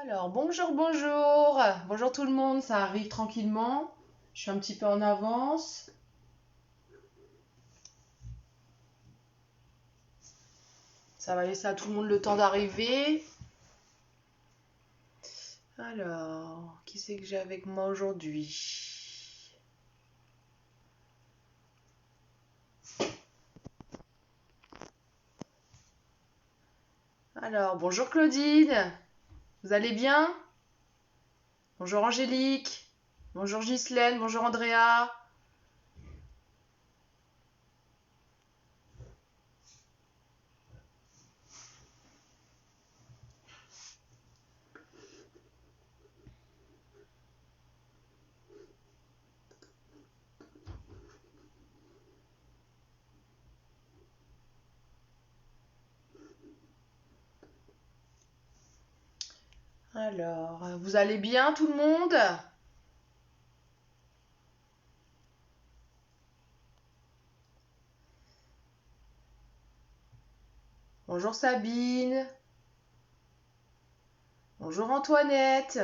Alors, bonjour, bonjour. Bonjour tout le monde, ça arrive tranquillement. Je suis un petit peu en avance. Ça va laisser à tout le monde le temps d'arriver. Alors, qui c'est que j'ai avec moi aujourd'hui? Alors, bonjour Claudine. Vous allez bien? Bonjour Angélique. Bonjour Ghislaine. Bonjour Andrea. Alors, vous allez bien tout le monde? Bonjour Sabine. Bonjour Antoinette.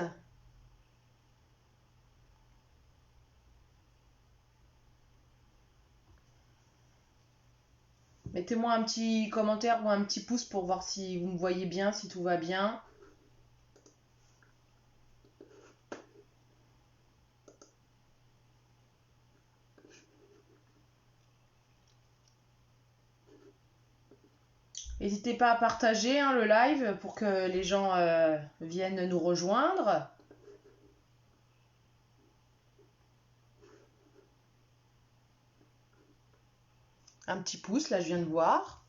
Mettez-moi un petit commentaire ou un petit pouce pour voir si vous me voyez bien, si tout va bien. N'hésitez pas à partager le live pour que les gens viennent nous rejoindre. Un petit pouce, là je viens de voir.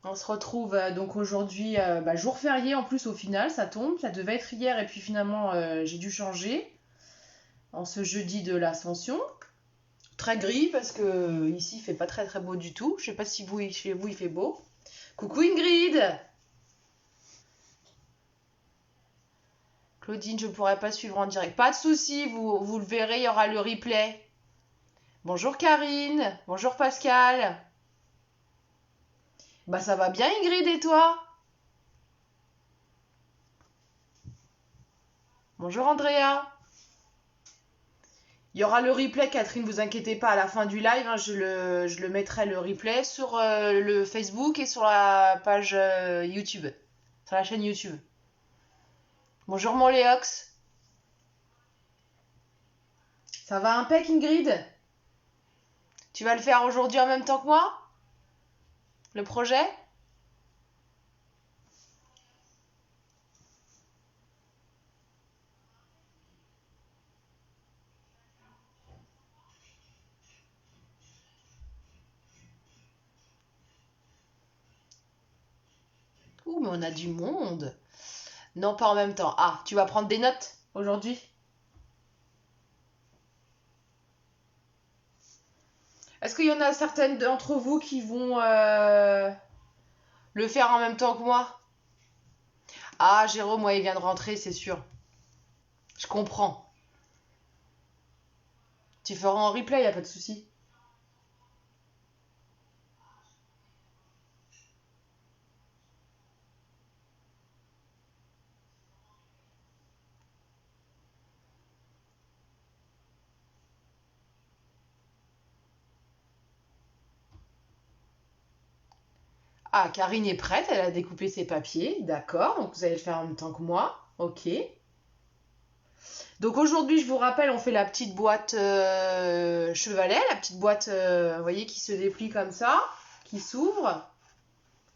On se retrouve donc aujourd'hui, jour férié en plus au final, ça tombe. Ça devait être hier et puis finalement j'ai dû changer en ce jeudi de l'Ascension. Très gris parce que ici il fait pas très très beau du tout. Je sais pas si vous, chez vous il fait beau. Coucou Ingrid! Claudine, je pourrais pas suivre en direct. Pas de souci, vous le verrez, il y aura le replay. Bonjour Karine, bonjour Pascal. Bah ça va bien Ingrid et toi? Bonjour Andrea. Il y aura le replay Catherine, vous inquiétez pas, à la fin du live, je le mettrai le replay sur le Facebook et sur la page YouTube, sur la chaîne YouTube. Bonjour mon Léox. Ça va impec Ingrid? Tu vas le faire aujourd'hui en même temps que moi? Le projet? Ouh mais on a du monde. Non pas en même temps. Ah, tu vas prendre des notes aujourd'hui? Est-ce qu'il y en a certaines d'entre vous qui vont le faire en même temps que moi? Ah, Jérôme, ouais, il vient de rentrer, c'est sûr. Je comprends. Tu feras en replay, y a pas de souci. Ah, Karine est prête, elle a découpé ses papiers, d'accord, donc vous allez le faire en même temps que moi, ok. Donc aujourd'hui, je vous rappelle, on fait la petite boîte chevalet, la petite boîte, vous voyez, qui se déplie comme ça, qui s'ouvre,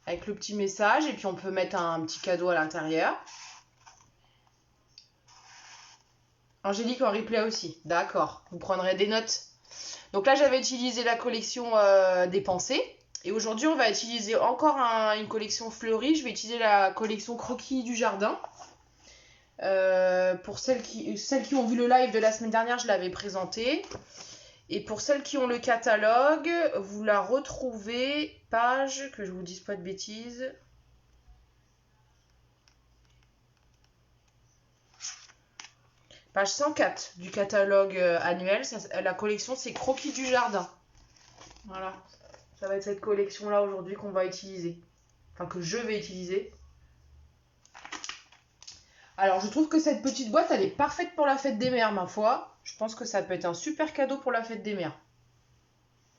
avec le petit message, et puis on peut mettre un petit cadeau à l'intérieur. Angélique en replay aussi, d'accord, vous prendrez des notes. Donc là, j'avais utilisé la collection des pensées. Et aujourd'hui, on va utiliser encore une collection fleurie. Je vais utiliser la collection croquis du jardin. Pour celles qui ont vu le live de la semaine dernière, je l'avais présenté. Et pour celles qui ont le catalogue, vous la retrouvez, page, que je vous dise pas de bêtises. Page 104 du catalogue annuel. La collection, c'est Croquis du jardin. Voilà. Ça va être cette collection-là aujourd'hui qu'on va utiliser. Enfin, que je vais utiliser. Alors, je trouve que cette petite boîte, elle est parfaite pour la fête des mères, ma foi. Je pense que ça peut être un super cadeau pour la fête des mères.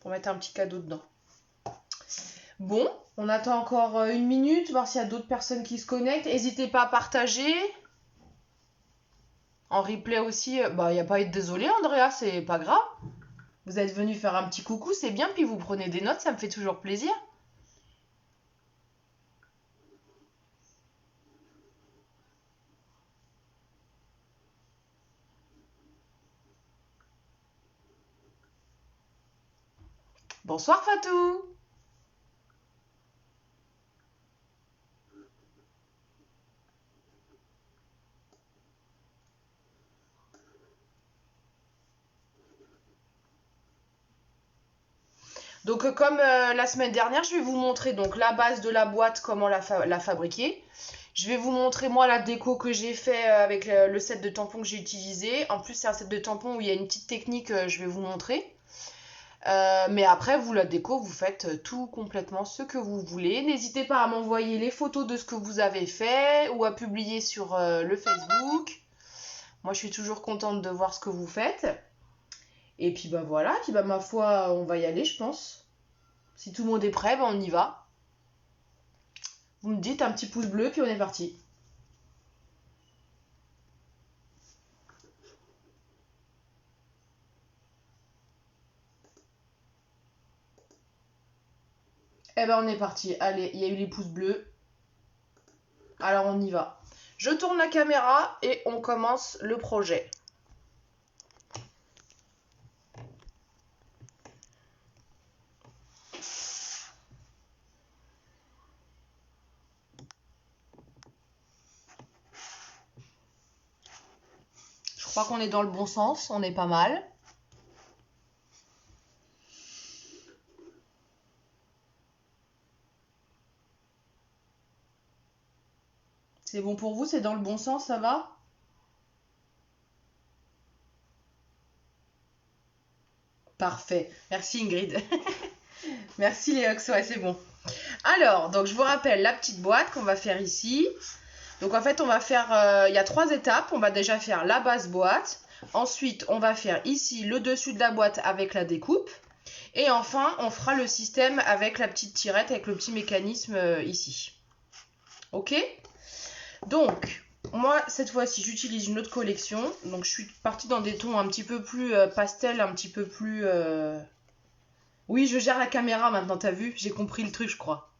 Pour mettre un petit cadeau dedans. Bon, on attend encore 1 minute, voir s'il y a d'autres personnes qui se connectent. N'hésitez pas à partager. En replay aussi, il n'y a pas à être désolé, Andrea, c'est pas grave. Vous êtes venu faire un petit coucou, c'est bien, puis vous prenez des notes, ça me fait toujours plaisir. Bonsoir Fatou. Donc comme la semaine dernière, je vais vous montrer donc la base de la boîte, comment la fabriquer. Je vais vous montrer moi la déco que j'ai fait avec le set de tampons que j'ai utilisé. En plus c'est un set de tampons où il y a une petite technique, je vais vous montrer. Mais après vous la déco, vous faites tout complètement ce que vous voulez. N'hésitez pas à m'envoyer les photos de ce que vous avez fait ou à publier sur le Facebook. Moi je suis toujours contente de voir ce que vous faites. Et puis bah voilà, puis bah ma foi, on va y aller, je pense. Si tout le monde est prêt, bah on y va. Vous me dites un petit pouce bleu, puis on est parti. Eh ben on est parti. Allez, il y a eu les pouces bleus. Alors on y va. Je tourne la caméra et on commence le projet. Je crois qu'on est dans le bon sens, on est pas mal. C'est bon pour vous, c'est dans le bon sens, ça va? Parfait. Merci Ingrid. Merci Léox, ouais, c'est bon. Alors, donc je vous rappelle la petite boîte qu'on va faire ici. Donc en fait, on va faire, il y a 3 étapes. On va déjà faire la base boîte. Ensuite, on va faire ici le dessus de la boîte avec la découpe. Et enfin, on fera le système avec la petite tirette, avec le petit mécanisme ici. Ok? Donc, moi, cette fois-ci, j'utilise une autre collection. Donc, je suis partie dans des tons un petit peu plus pastel, un petit peu plus... Oui, je gère la caméra maintenant, t'as vu? J'ai compris le truc, je crois.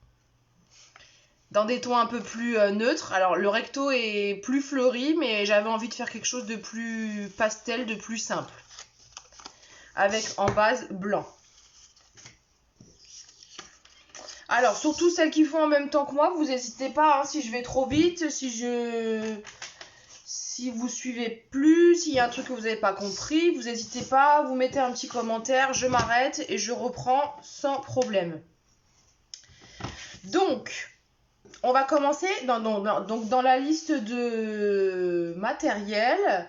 Dans des tons un peu plus neutres. Alors, le recto est plus fleuri, mais j'avais envie de faire quelque chose de plus pastel, de plus simple. Avec en base blanc. Alors, surtout celles qui font en même temps que moi, vous n'hésitez pas, hein, si je vais trop vite, si vous suivez plus, s'il y a un truc que vous n'avez pas compris, vous n'hésitez pas, vous mettez un petit commentaire, je m'arrête et je reprends sans problème. Donc, on va commencer dans la liste de matériel.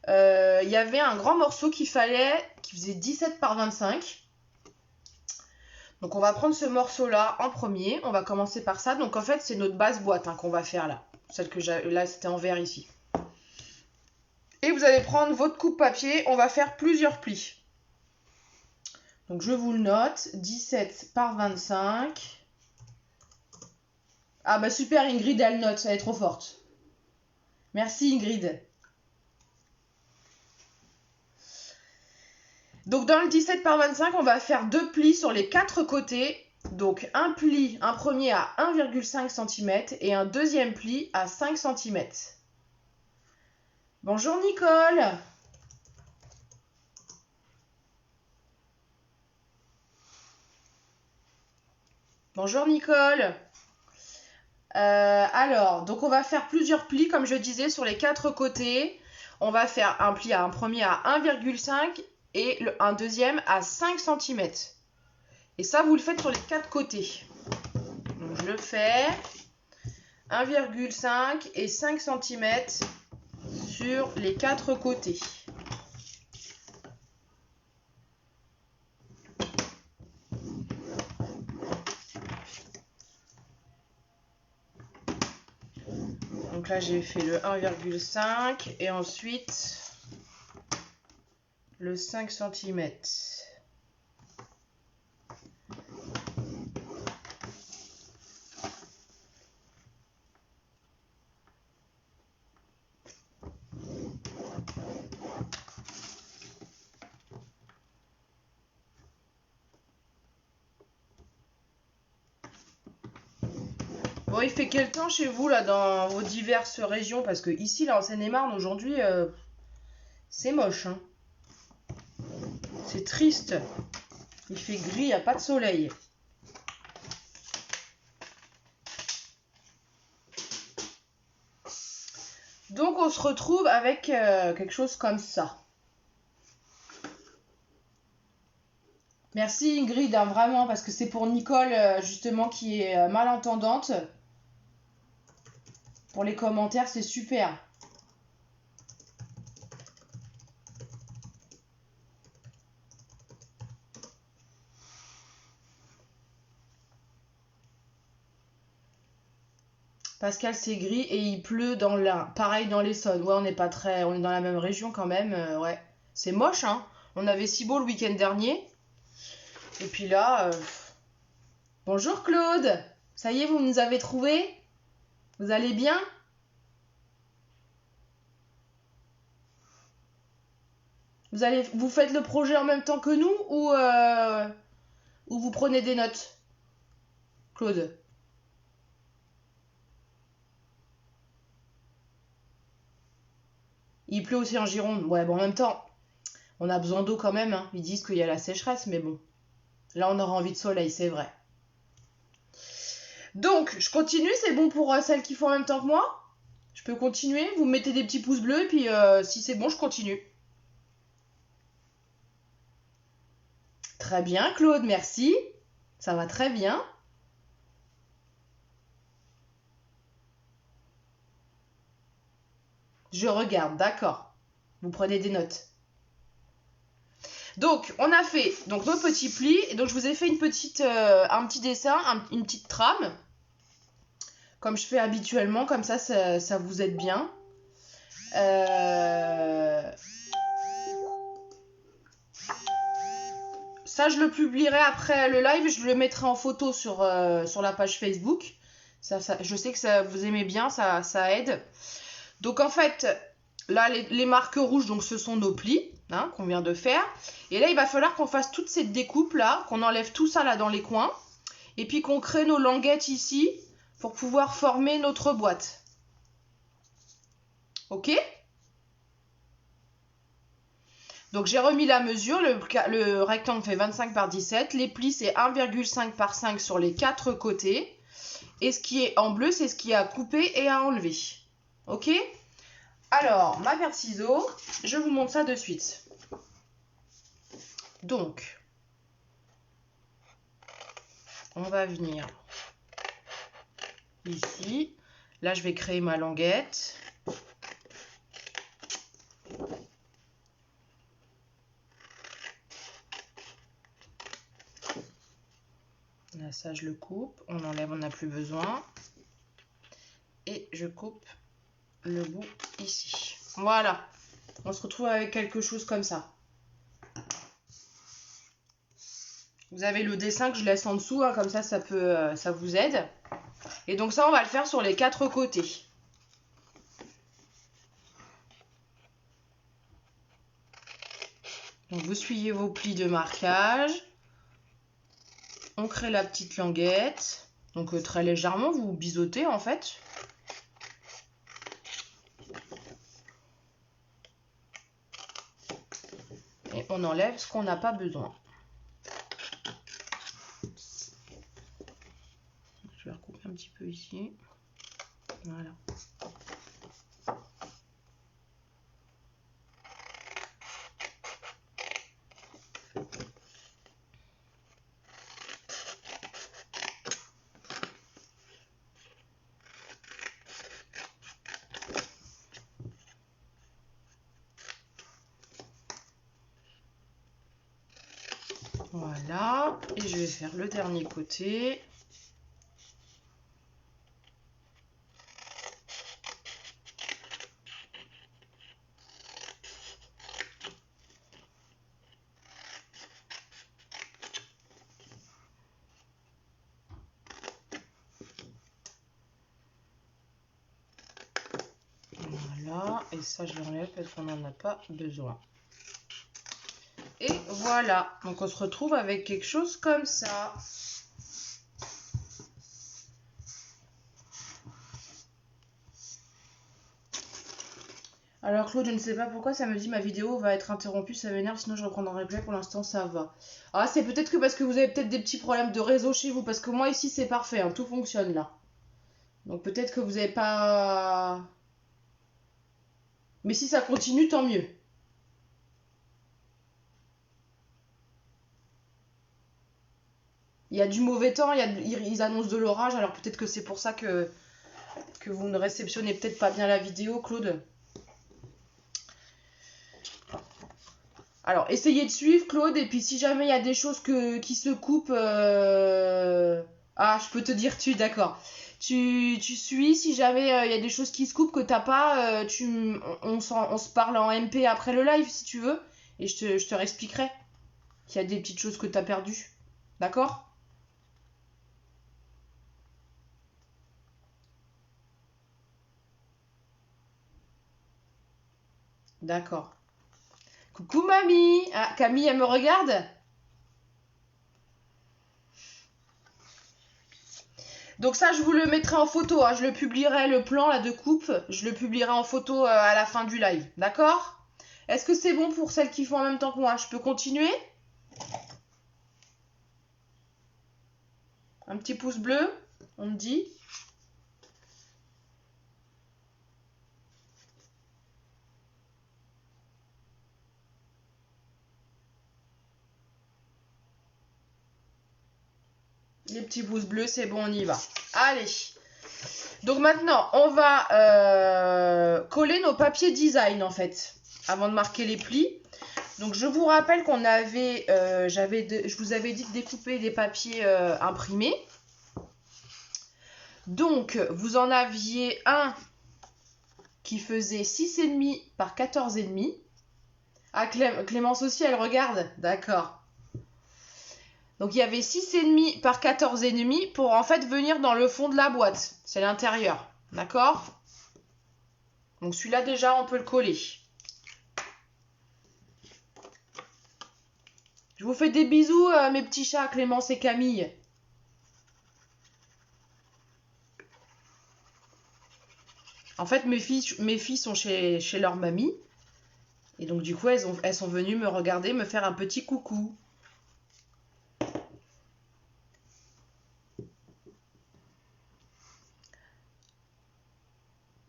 Il y avait un grand morceau qui faisait 17 par 25. Donc on va prendre ce morceau-là en premier. On va commencer par ça. Donc en fait, c'est notre base boîte qu'on va faire là. Celle que j'ai là, c'était en vert ici. Et vous allez prendre votre coupe papier. On va faire plusieurs plis. Donc je vous le note. 17 par 25. Ah bah super, Ingrid, elle note. Elle est trop forte. Merci Ingrid. Donc dans le 17 par 25, on va faire 2 plis sur les 4 côtés. Donc un premier à 1,5 cm et un deuxième pli à 5 cm. Bonjour Nicole. Bonjour Nicole. Alors, donc on va faire plusieurs plis comme je disais sur les 4 côtés. On va faire un premier à 1,5 et un deuxième à 5 cm. Et ça, vous le faites sur les 4 côtés. Donc je le fais 1,5 et 5 cm sur les 4 côtés. Donc là, j'ai fait le 1,5 et ensuite le 5 cm. Bon, il fait quel temps chez vous, là, dans vos diverses régions? Parce que ici, là, en Seine-et-Marne, aujourd'hui, c'est moche, hein. C'est triste. Il fait gris, il n'y a pas de soleil. Donc, on se retrouve avec quelque chose comme ça. Merci Ingrid, hein, vraiment, parce que c'est pour Nicole, justement, qui est malentendante. Pour les commentaires, c'est super. Pascal, c'est gris et il pleut dans l'Ain. Pareil dans l'Essonne. Ouais, on n'est pas très... On est dans la même région quand même. Ouais. C'est moche, hein. On avait si beau le week-end dernier. Et puis là... Bonjour Claude. Ça y est, vous nous avez trouvés? Vous allez bien? Vous faites le projet en même temps que nous ou vous prenez des notes, Claude? Il pleut aussi en Gironde. Ouais, bon, en même temps, on a besoin d'eau quand même, hein. Ils disent qu'il y a la sécheresse, mais bon. Là, on aura envie de soleil, c'est vrai. Donc, je continue, c'est bon pour celles qui font en même temps que moi? Je peux continuer? Vous me mettez des petits pouces bleus, et puis si c'est bon, je continue. Très bien, Claude, merci. Ça va très bien. Je regarde, d'accord. Vous prenez des notes. Donc, on a fait donc, nos petits plis. Et donc, je vous ai fait un petit dessin, une petite trame. Comme je fais habituellement, comme ça vous aide bien. Ça, je le publierai après le live. Je le mettrai en photo sur la page Facebook. Je sais que vous aimez bien, ça aide. Donc, en fait, là, les marques rouges, donc, ce sont nos plis, hein, qu'on vient de faire. Et là, il va falloir qu'on fasse toute cette découpe-là, qu'on enlève tout ça là dans les coins. Et puis qu'on crée nos languettes ici pour pouvoir former notre boîte. Ok? Donc j'ai remis la mesure, le rectangle fait 25 par 17, les plis c'est 1,5 par 5 sur les 4 côtés. Et ce qui est en bleu, c'est ce qui est à couper et à enlever. Ok? Alors, ma paire de ciseaux, je vous montre ça de suite. Donc, on va venir ici. Là, je vais créer ma languette. Là, ça, je le coupe. On enlève, on n'a plus besoin. Et je coupe le bout ici. Voilà. On se retrouve avec quelque chose comme ça. Vous avez le dessin que je laisse en dessous, hein, comme ça, ça vous aide. Et donc ça, on va le faire sur les 4 côtés. Donc vous suivez vos plis de marquage. On crée la petite languette. Donc très légèrement, vous biseautez en fait. Et on enlève ce qu'on n'a pas besoin. Je vais recouper un petit peu ici. Voilà. Voilà. Et je vais faire le dernier côté. Voilà, et ça je l'enlève parce qu'on n'en a pas besoin. Et voilà, donc on se retrouve avec quelque chose comme ça. Alors Claude, je ne sais pas pourquoi ça me dit ma vidéo va être interrompue, ça m'énerve, sinon je reprends en replay, pour l'instant ça va. Ah, c'est peut-être que parce que vous avez peut-être des petits problèmes de réseau chez vous, parce que moi ici c'est parfait, hein, tout fonctionne là. Donc peut-être que vous n'avez pas... Mais si ça continue, tant mieux. Il y a du mauvais temps, ils annoncent de l'orage, alors peut-être que c'est pour ça que vous ne réceptionnez peut-être pas bien la vidéo, Claude. Alors, essayez de suivre, Claude, et puis si jamais il y a des choses qui se coupent... Ah, je peux te dire d'accord. Tu suis, si jamais il y a des choses qui se coupent que t'as pas, on se parle en MP après le live, si tu veux, et je te réexpliquerai qu'il y a des petites choses que t'as perdues. D'accord ? D'accord. Coucou mamie. Ah, Camille, elle me regarde? Donc ça, je vous le mettrai en photo, hein. Je le publierai, le plan là de coupe, je le publierai en photo à la fin du live. D'accord? Est-ce que c'est bon pour celles qui font en même temps que moi? Je peux continuer? Un petit pouce bleu, on me dit. Les petits pouces bleus, c'est bon, on y va. Allez. Donc maintenant, on va coller nos papiers design en fait, avant de marquer les plis. Donc je vous rappelle qu'on avait, je vous avais dit de découper des papiers imprimés. Donc vous en aviez un qui faisait 6,5 par 14,5. Ah, Clémence aussi, elle regarde. D'accord. Donc il y avait 6,5 par 14,5 pour en fait venir dans le fond de la boîte. C'est l'intérieur. D'accord? Donc celui-là déjà, on peut le coller. Je vous fais des bisous, mes petits chats, Clémence et Camille. En fait, mes filles sont chez leur mamie. Et donc, du coup, elles sont venues me regarder, me faire un petit coucou.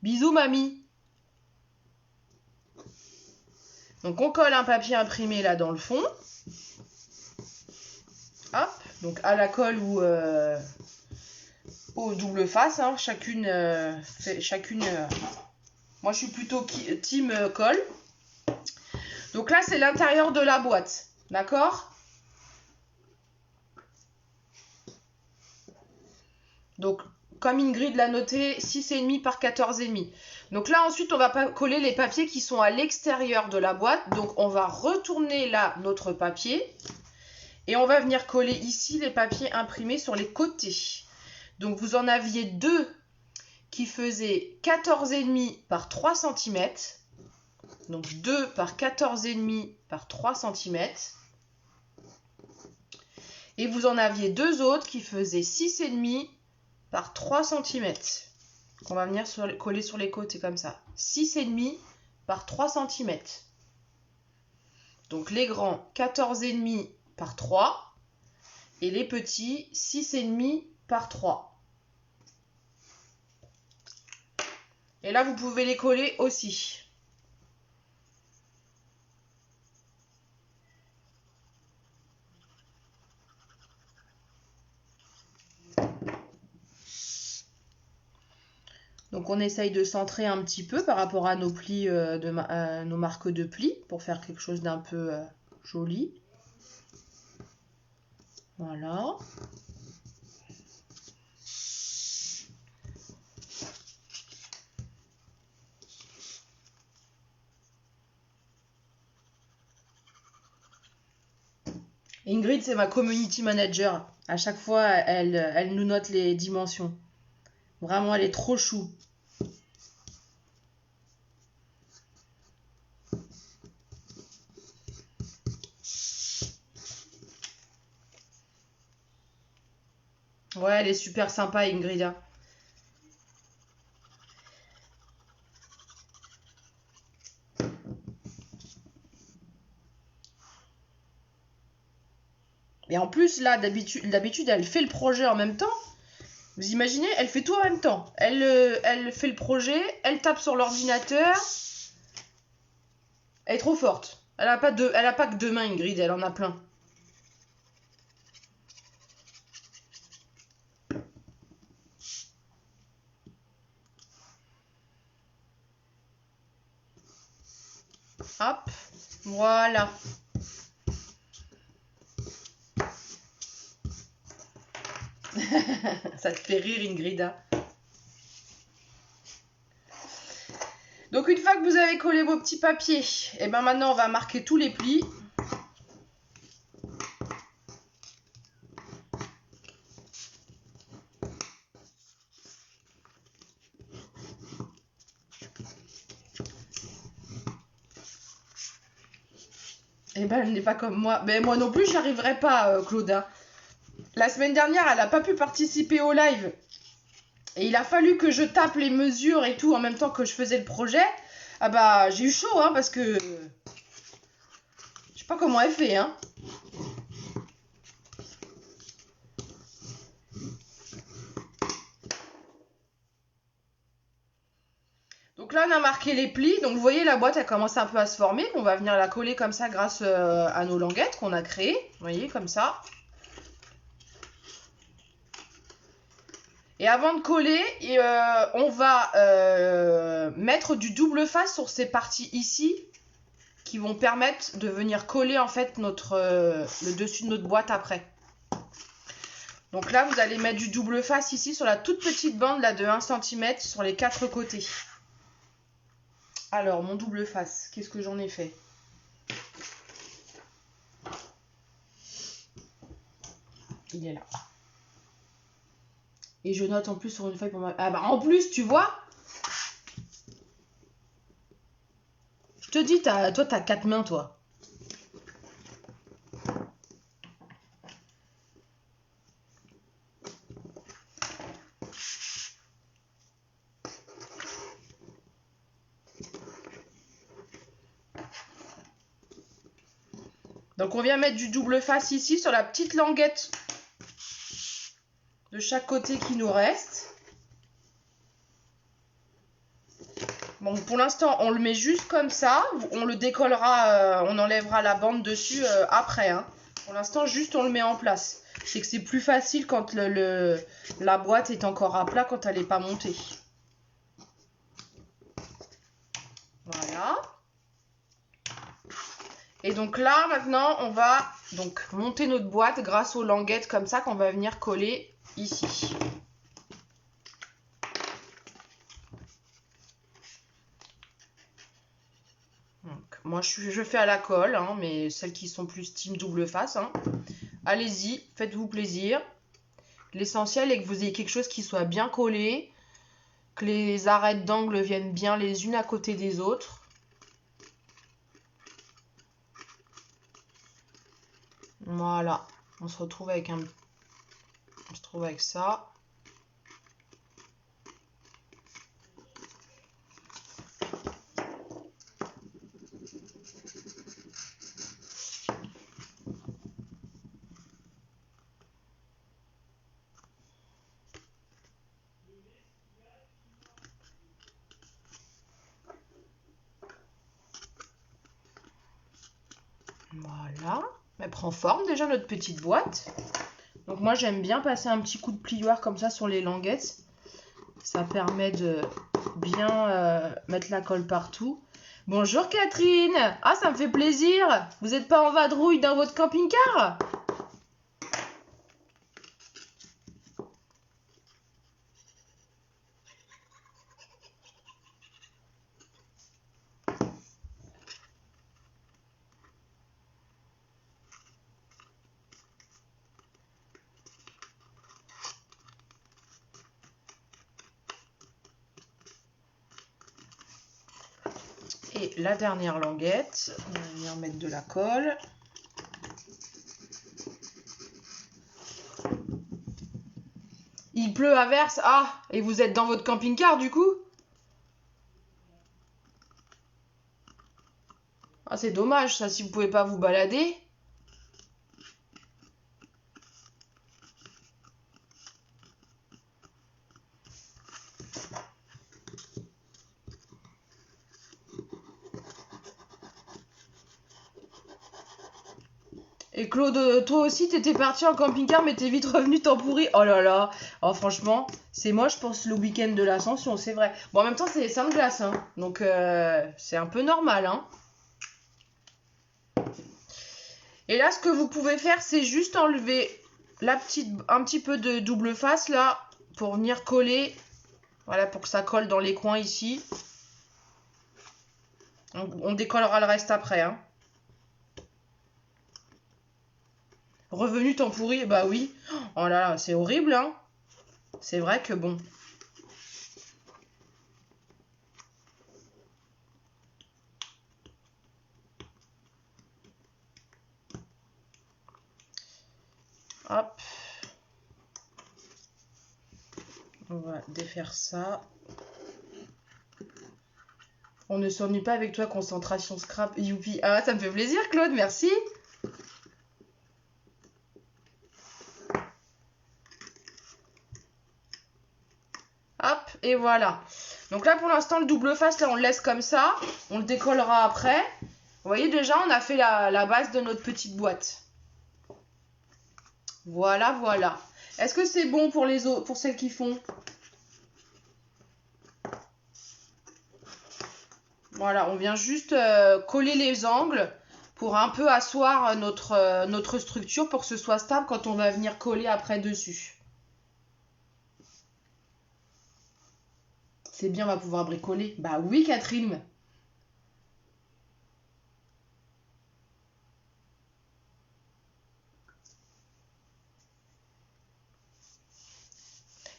Bisous, mamie. Donc, on colle un papier imprimé là dans le fond. Hop. Donc, à la colle ou au double face. Hein. Chacune. Moi, je suis plutôt team colle. Donc là, c'est l'intérieur de la boîte. D'accord? Donc, comme Ingrid l'a noté, 6,5 par 14,5. Donc là, ensuite, on va coller les papiers qui sont à l'extérieur de la boîte. Donc, on va retourner là notre papier. Et on va venir coller ici les papiers imprimés sur les côtés. Donc, vous en aviez deux qui faisaient 14,5 par 3 cm. Donc 2 par 14,5 par 3 cm. Et vous en aviez deux autres qui faisaient 6,5 par 3 cm. Qu'on va venir coller sur les côtés comme ça. 6,5 par 3 cm. Donc les grands 14,5 par 3. Et les petits 6,5 par 3. Et là, vous pouvez les coller aussi. Donc on essaye de centrer un petit peu par rapport à nos plis, nos marques de plis, pour faire quelque chose d'un peu joli. Voilà. Ingrid, c'est ma community manager. À chaque fois, elle nous note les dimensions. Vraiment, elle est trop chou. Ouais, elle est super sympa, Ingrida. Et en plus, là, d'habitude, elle fait le projet en même temps. Vous imaginez, elle fait tout en même temps. Elle fait le projet, elle tape sur l'ordinateur. Elle est trop forte. Elle a pas que deux mains, Ingrid, elle en a plein. Hop, voilà. Ça te fait rire, Ingrida. Donc une fois que vous avez collé vos petits papiers, et ben maintenant on va marquer tous les plis. Et ben elle n'est pas comme moi. Mais moi non plus j'y arriverai pas, Claude. La semaine dernière elle n'a pas pu participer au live. Et il a fallu que je tape les mesures et tout en même temps que je faisais le projet. Ah bah j'ai eu chaud hein parce que... Je sais pas comment elle fait hein. Donc là on a marqué les plis. Donc vous voyez la boîte elle commence un peu à se former. On va venir la coller comme ça grâce à nos languettes qu'on a créées. Vous voyez comme ça. Et avant de coller, on va mettre du double face sur ces parties ici qui vont permettre de venir coller en fait le dessus de notre boîte après. Donc là, vous allez mettre du double face ici sur la toute petite bande là de 1 cm sur les 4 côtés. Alors, mon double face, qu'est-ce que j'en ai fait? Il est là. Et je note en plus sur une feuille pour moi. Ah bah en plus, tu vois? Je te dis, toi, t'as 4 mains, toi. Donc on vient mettre du double face ici sur la petite languette de chaque côté qui nous reste. Bon, pour l'instant, on le met juste comme ça. On le décollera, on enlèvera la bande dessus après. Hein. Pour l'instant, juste on le met en place. C'est que c'est plus facile quand la boîte est encore à plat, quand elle n'est pas montée. Voilà. Et donc là, maintenant, on va donc monter notre boîte grâce aux languettes comme ça qu'on va venir coller ici. Donc, moi, je fais à la colle, hein, mais celles qui sont plus team double face, hein, allez-y, faites-vous plaisir. L'essentiel est que vous ayez quelque chose qui soit bien collé, que les arêtes d'angle viennent bien les unes à côté des autres. Voilà, on se retrouve avec ça. Voilà, elle prend forme déjà notre petite boîte. Donc moi j'aime bien passer un petit coup de plioir comme ça sur les languettes. Ça permet de bien mettre la colle partout. Bonjour Catherine. Ah ça me fait plaisir. Vous n'êtes pas en vadrouille dans votre camping-car? Et la dernière languette, on va venir mettre de la colle. il pleut à verse. Ah, et vous êtes dans votre camping-car du coup? Ah, c'est dommage ça, si vous pouvez pas vous balader. Et Claude, toi aussi, t'étais parti en camping-car, mais t'es vite revenu temps pourri. Oh là là. Oh, franchement, c'est moche pour le week-end de l'Ascension, c'est vrai. Bon, en même temps, c'est les Saintes Glaces, hein. Donc, c'est un peu normal, hein. Et là, ce que vous pouvez faire, c'est juste enlever un petit peu de double face, là, pour venir coller. Voilà, pour que ça colle dans les coins, ici. On décollera le reste après, hein. Revenu temps pourri, bah oui. Oh là là, c'est horrible, hein. C'est vrai que bon. Hop. On va défaire ça. On ne s'ennuie pas avec toi, concentration scrap, youpi. Ah, ça me fait plaisir, Claude, merci. Hop, et voilà. Donc là, pour l'instant, le double face, là, on le laisse comme ça. On le décollera après. Vous voyez, déjà, on a fait la base de notre petite boîte. Voilà, voilà. Est-ce que c'est bon pour les autres, pour celles qui font? Voilà, on vient juste coller les angles pour un peu asseoir notre structure pour que ce soit stable quand on va venir coller après dessus. C'est bien, on va pouvoir bricoler. Bah oui, Catherine.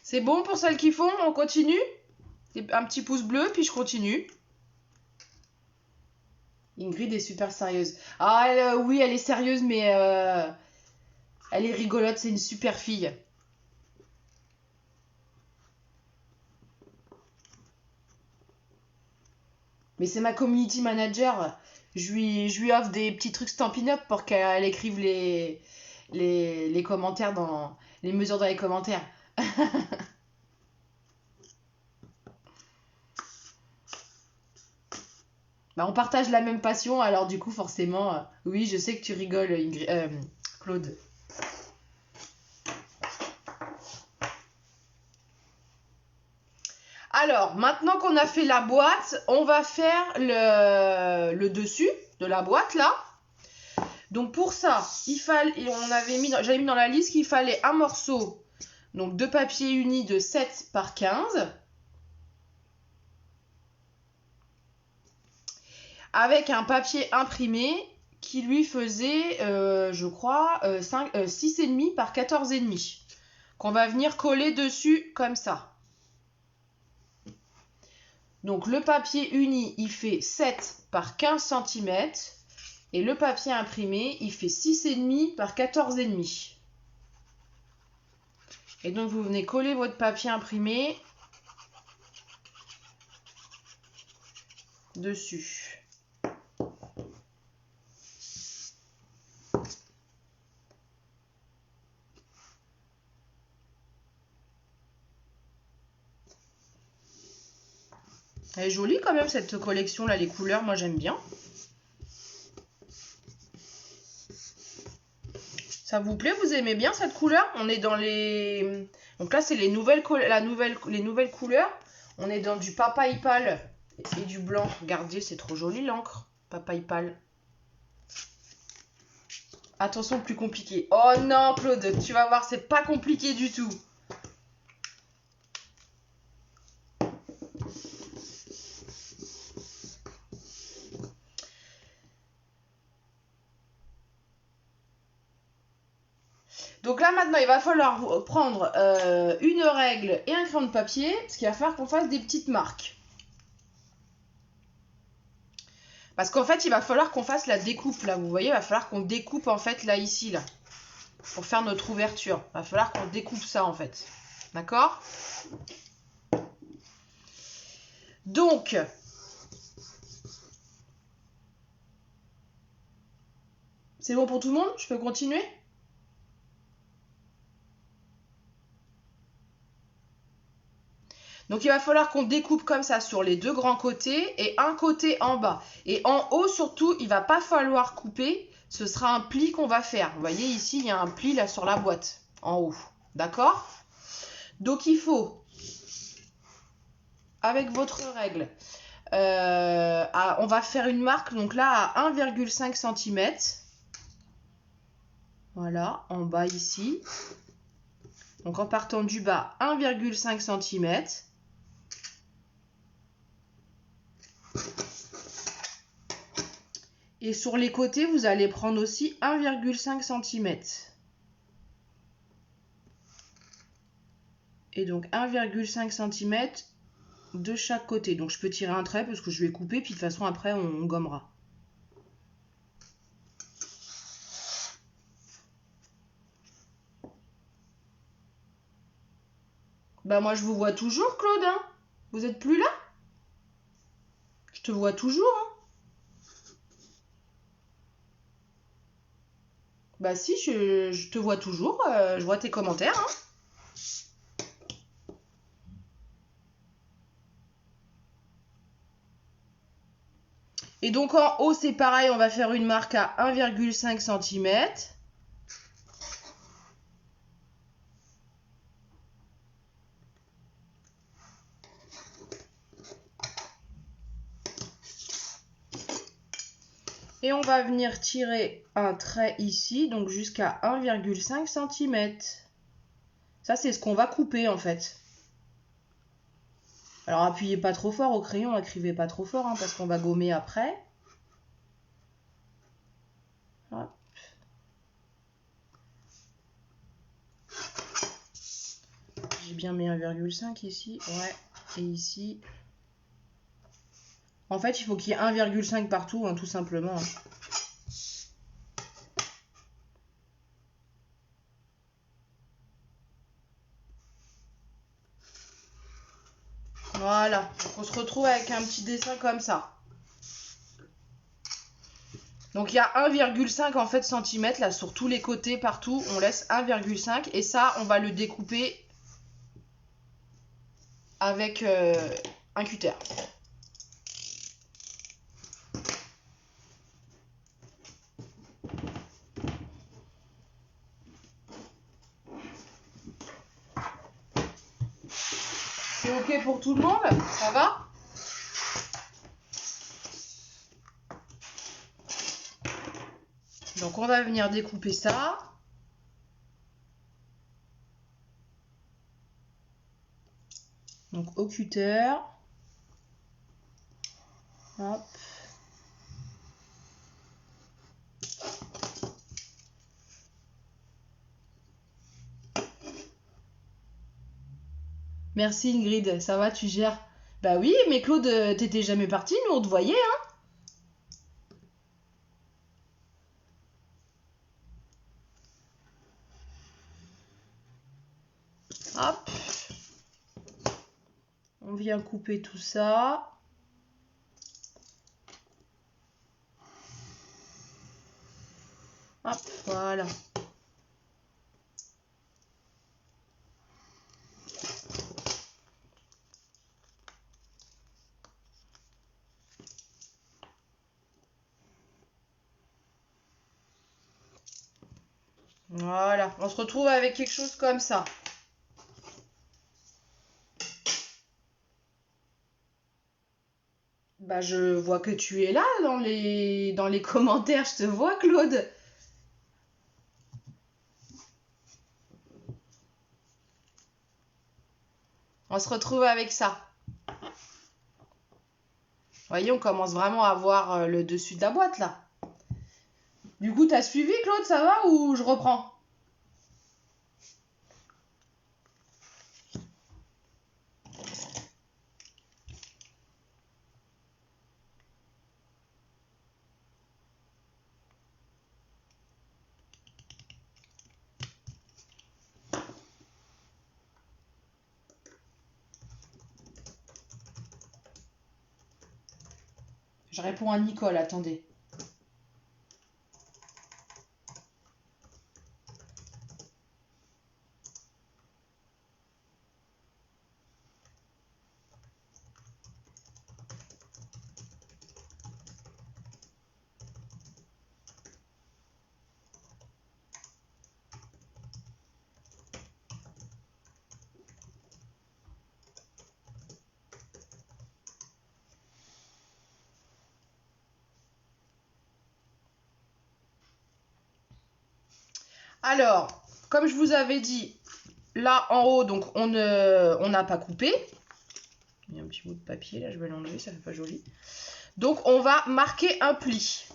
C'est bon pour celles qui font, on continue? Un petit pouce bleu, puis je continue. Ingrid est super sérieuse. Ah, oui, elle est sérieuse, mais elle est rigolote, c'est une super fille. Mais c'est ma community manager. Je lui offre des petits trucs Stampin' Up pour qu'elle écrive les commentaires les mesures dans les commentaires. Bah, on partage la même passion, alors du coup, forcément, oui, je sais que tu rigoles, Claude. Alors, maintenant qu'on a fait la boîte, on va faire le dessus de la boîte, là. Donc, pour ça, j'avais mis dans la liste qu'il fallait un morceau donc, de papier uni de 7 par 15. Avec un papier imprimé qui lui faisait, je crois, 6,5 par 14,5. Qu'on va venir coller dessus comme ça. Donc le papier uni, il fait 7 par 15 cm. Et le papier imprimé, il fait 6,5 par 14,5. Et donc vous venez coller votre papier imprimé dessus. Elle est jolie quand même cette collection là, les couleurs, moi j'aime bien. Ça vous plaît? Vous aimez bien cette couleur? On est dans les... Donc là c'est les nouvelles couleurs. On est dans du papaye pâle et du blanc. Regardez, c'est trop joli l'encre. Papaye pâle. Attention, plus compliqué. Oh non Claude, tu vas voir, c'est pas compliqué du tout. Donc là maintenant il va falloir prendre une règle et un crayon de papier, parce qu'il va falloir qu'on fasse des petites marques. Parce qu'en fait il va falloir qu'on fasse la découpe là, vous voyez, il va falloir qu'on découpe en fait là ici là, pour faire notre ouverture. Il va falloir qu'on découpe ça en fait. D'accord? Donc, c'est bon pour tout le monde? Je peux continuer? Donc il va falloir qu'on découpe comme ça sur les deux grands côtés et un côté en bas. Et en haut surtout, il va pas falloir couper, ce sera un pli qu'on va faire. Vous voyez ici, il y a un pli là sur la boîte, en haut. D'accord? Donc il faut, avec votre règle, on va faire une marque donc là à 1,5 cm. Voilà, en bas ici. Donc en partant du bas, 1,5 cm. Et sur les côtés, vous allez prendre aussi 1,5 cm. Et donc 1,5 cm de chaque côté. Donc je peux tirer un trait parce que je vais couper, puis de toute façon après on gommera. Bah moi je vous vois toujours, Claude, hein. Vous êtes plus là? Je te vois toujours, hein. Bah si, je te vois toujours, je vois tes commentaires, hein. Et donc en haut c'est pareil, on va faire une marque à 1,5 cm. Et on va venir tirer un trait ici, donc jusqu'à 1,5 cm. Ça, c'est ce qu'on va couper en fait. Alors appuyez pas trop fort au crayon, écrivez pas trop fort, hein, parce qu'on va gommer après. Hop. J'ai bien mis 1,5 ici, ouais, et ici. En fait, il faut qu'il y ait 1,5 partout, hein, tout simplement. Voilà, donc on se retrouve avec un petit dessin comme ça. Donc il y a 1,5 en fait centimètres là sur tous les côtés partout, on laisse 1,5 et ça on va le découper avec un cutter. C'est ok pour tout le monde? Ça va? Donc on va venir découper ça. Donc au cutter. Hop. Merci Ingrid, ça va, tu gères? Bah oui, mais Claude, t'étais jamais parti, nous on te voyait, hein? Hop. On vient couper tout ça. Hop, voilà. Voilà, on se retrouve avec quelque chose comme ça. Bah je vois que tu es là dans les commentaires, je te vois Claude. On se retrouve avec ça. Vous voyez, on commence vraiment à voir le dessus de la boîte là. Du coup, t'as suivi Claude, ça va ou je reprends? Je réponds à Nicole, attendez. Alors, comme je vous avais dit, là en haut, donc on n'a pas coupé. Il y a un petit bout de papier, là je vais l'enlever, ça fait pas joli. Donc on va marquer un pli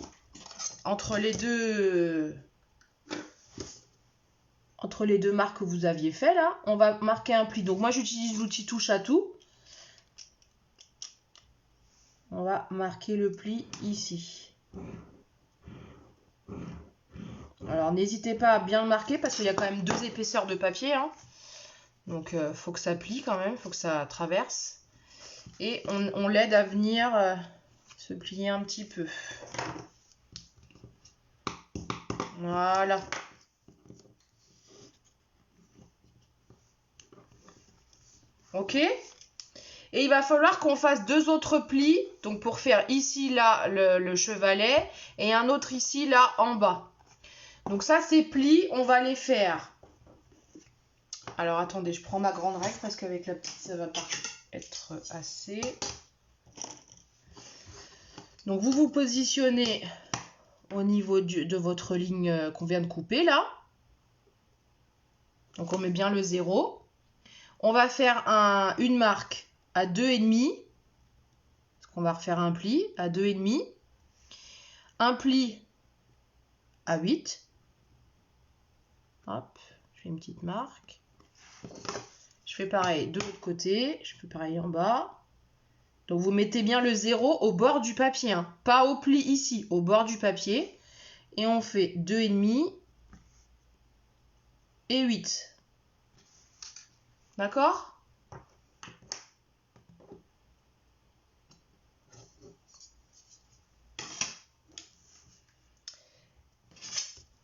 entre les deux marques que vous aviez fait là. On va marquer un pli. Donc moi j'utilise l'outil touche à tout. On va marquer le pli ici. Alors n'hésitez pas à bien le marquer parce qu'il y a quand même 2 épaisseurs de papier. Hein. Donc faut que ça plie quand même, faut que ça traverse. Et on l'aide à venir se plier un petit peu. Voilà. Ok. Et il va falloir qu'on fasse 2 autres plis. Donc pour faire ici là le chevalet et un autre ici là en bas. Donc ça ces plis, on va les faire. Alors attendez, je prends ma grande règle parce qu'avec la petite ça va pas être assez. Donc vous vous positionnez au niveau de votre ligne qu'on vient de couper là. Donc on met bien le 0. On va faire une marque à 2,5. Parce qu'on va refaire un pli à 2,5. Un pli à 8. Hop, je fais une petite marque. Je fais pareil de l'autre côté. Je fais pareil en bas. Donc vous mettez bien le 0 au bord du papier. Hein. Pas au pli ici, au bord du papier. Et on fait 2,5 et 8. D'accord ?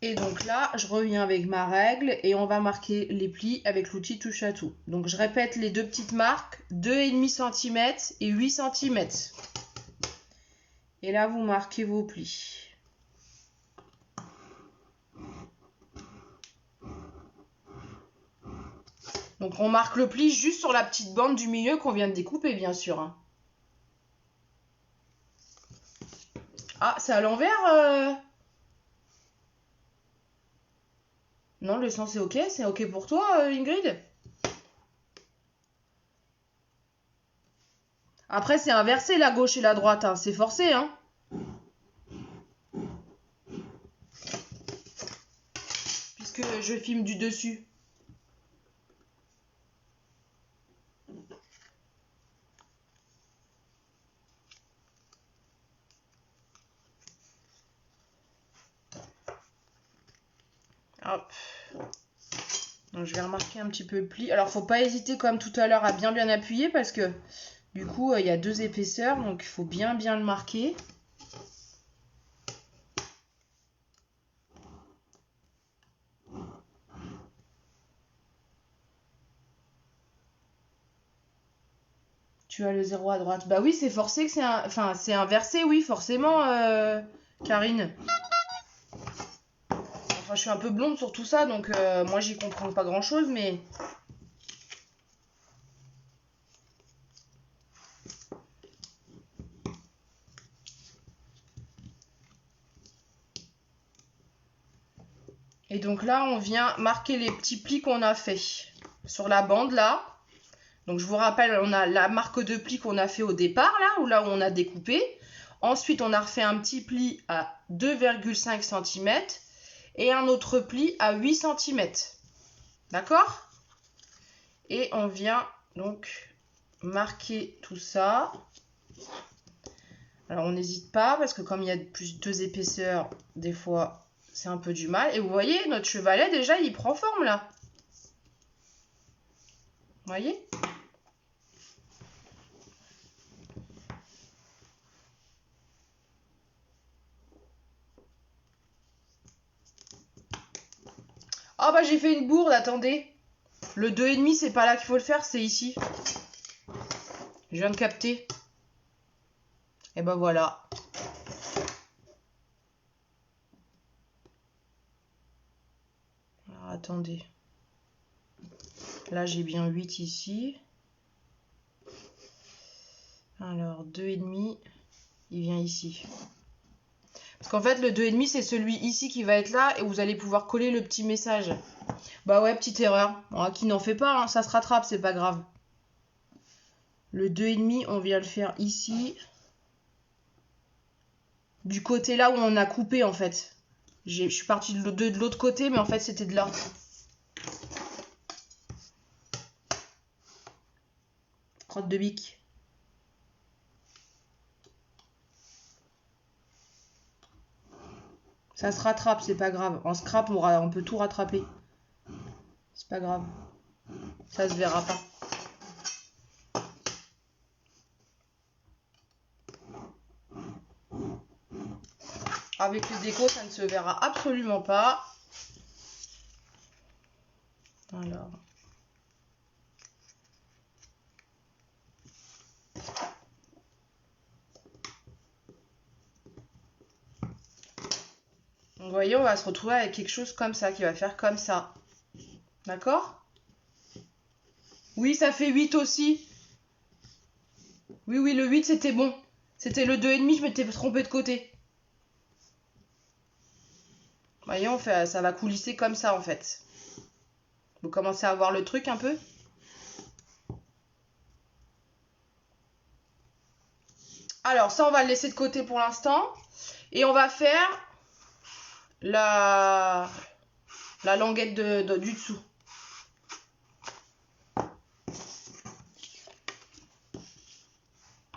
Et donc là, je reviens avec ma règle et on va marquer les plis avec l'outil touche à tout. Donc je répète les 2 petites marques, 2,5 cm et 8 cm. Et là, vous marquez vos plis. Donc on marque le pli juste sur la petite bande du milieu qu'on vient de découper, bien sûr. Hein. Ah, c'est à l'envers Non, le sens est ok. C'est ok pour toi, Ingrid? Après, c'est inversé, la gauche et la droite. Hein. C'est forcé, hein. Puisque je filme du dessus. Hop. Donc, je vais remarquer un petit peu le pli. Alors, faut pas hésiter, comme tout à l'heure, à bien appuyer parce que du coup, il y a 2 épaisseurs. Donc, il faut bien le marquer. Tu as le 0 à droite. Bah oui, c'est forcé que c'est enfin, c'est inversé, oui, forcément, Karine. Enfin, je suis un peu blonde sur tout ça, donc moi, j'y comprends pas grand-chose, mais... Et donc là, on vient marquer les petits plis qu'on a fait sur la bande, là. Donc, je vous rappelle, on a la marque de pli qu'on a fait au départ, là où on a découpé. Ensuite, on a refait un petit pli à 2,5 cm et un autre pli à 8 cm. D'accord ? Et on vient donc marquer tout ça. Alors, on n'hésite pas parce que comme il y a plus 2 épaisseurs, des fois, c'est un peu du mal. Et vous voyez, notre chevalet, déjà, il prend forme, là. Vous voyez ? Oh bah j'ai fait une bourde, attendez. Le 2,5 c'est pas là qu'il faut le faire, c'est ici. Je viens de capter. Et ben voilà. Alors, attendez. Là j'ai bien 8 ici. Alors 2,5, il vient ici. Parce qu'en fait le 2,5 c'est celui ici qui va être là et vous allez pouvoir coller le petit message. Bah ouais, petite erreur. Bon, qui n'en fait pas, hein, ça se rattrape, c'est pas grave. Le 2,5, on vient le faire ici. Du côté là où on a coupé en fait. Je suis partie de l'autre côté, mais en fait c'était de là. Crotte de bique. Ça se rattrape, c'est pas grave. En scrap, on peut tout rattraper. C'est pas grave. Ça se verra pas. Avec le déco, ça ne se verra absolument pas. Alors. Vous voyez, on va se retrouver avec quelque chose comme ça, qui va faire comme ça. D'accord? Oui, ça fait 8 aussi. Oui, le 8, c'était bon. C'était le 2,5, je m'étais trompée de côté. Vous voyez, ça va coulisser comme ça, en fait. Vous commencez à voir le truc un peu? Alors, ça, on va le laisser de côté pour l'instant. Et on va faire la languette du dessous.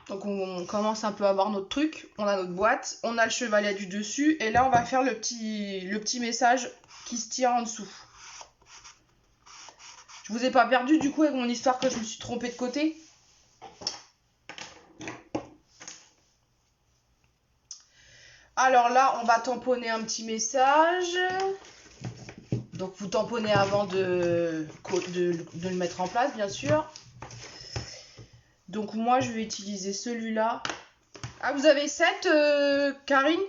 Donc on commence un peu à voir notre truc, on a notre boîte, on a le chevalet du dessus, et là on va faire le petit message qui se tire en dessous. Je vous ai pas perdu du coup avec mon histoire que je me suis trompée de côté? Alors là on va tamponner un petit message. Donc vous tamponnez avant de le mettre en place bien sûr. Donc moi je vais utiliser celui-là. Ah, vous avez 7, Karine?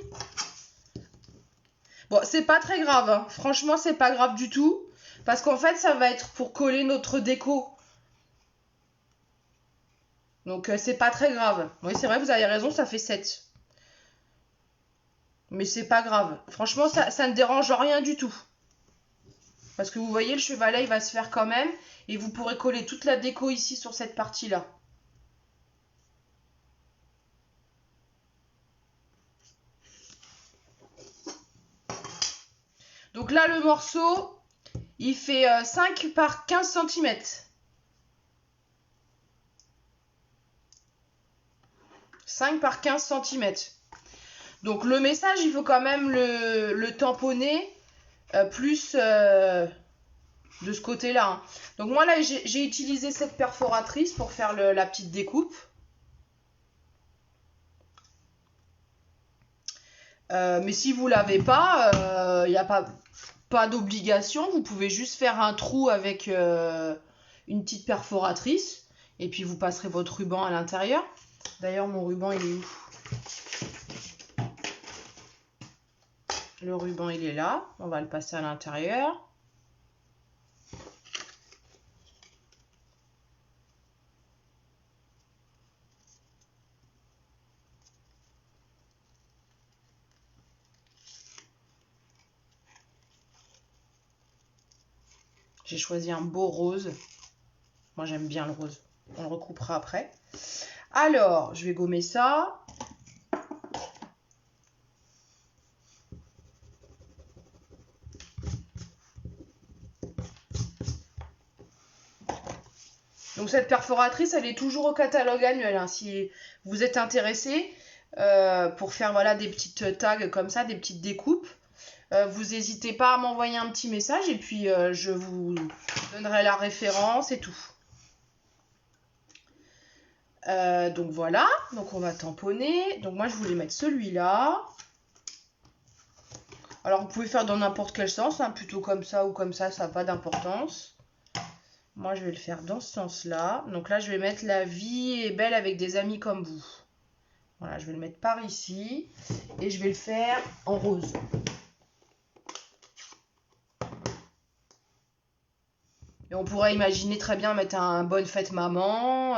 Bon, c'est pas très grave, hein. Franchement, c'est pas grave du tout. Parce qu'en fait, ça va être pour coller notre déco. Donc, c'est pas très grave. Oui, c'est vrai, vous avez raison, ça fait 7. Mais c'est pas grave. Franchement, ça ne dérange rien du tout. Parce que vous voyez, le chevalet, il va se faire quand même. Et vous pourrez coller toute la déco ici sur cette partie-là. Donc là, le morceau, il fait 5 par 15 cm. 5 par 15 cm. Donc le message, il faut quand même le tamponner plus de ce côté-là. Hein. Donc moi là, j'ai utilisé cette perforatrice pour faire la petite découpe. Mais si vous l'avez pas, il n'y a pas d'obligation. Vous pouvez juste faire un trou avec une petite perforatrice. Et puis vous passerez votre ruban à l'intérieur. D'ailleurs, mon ruban, il est où? Le ruban, il est là. On va le passer à l'intérieur. J'ai choisi un beau rose. Moi, j'aime bien le rose. On le recoupera après. Alors, je vais gommer ça. Donc cette perforatrice, elle est toujours au catalogue annuel. Hein, si vous êtes intéressé pour faire voilà, des petites tags comme ça, des petites découpes, vous n'hésitez pas à m'envoyer un petit message et puis je vous donnerai la référence et tout. Donc voilà, donc on va tamponner. Donc moi je voulais mettre celui-là. Alors, vous pouvez faire dans n'importe quel sens, hein, plutôt comme ça ou comme ça n'a pas d'importance. Moi, je vais le faire dans ce sens-là. Donc là, je vais mettre la vie est belle avec des amis comme vous. Voilà, je vais le mettre par ici. Et je vais le faire en rose. Et on pourrait imaginer très bien mettre un bonne fête maman,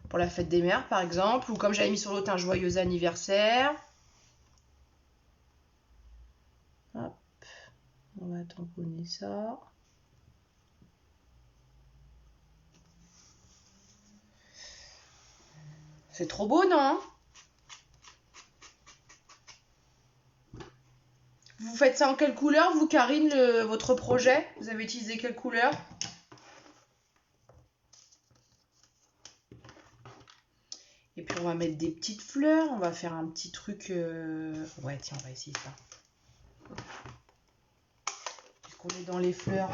pour la fête des mères par exemple. Ou comme j'avais mis sur l'autre, un joyeux anniversaire. Hop, on va tamponner ça. C'est trop beau, non? Vous faites ça en quelle couleur, vous, Karine, votre projet? Vous avez utilisé quelle couleur? Et puis on va mettre des petites fleurs, on va faire un petit truc... Ouais, tiens, on va essayer ça. Puisqu'on est dans les fleurs.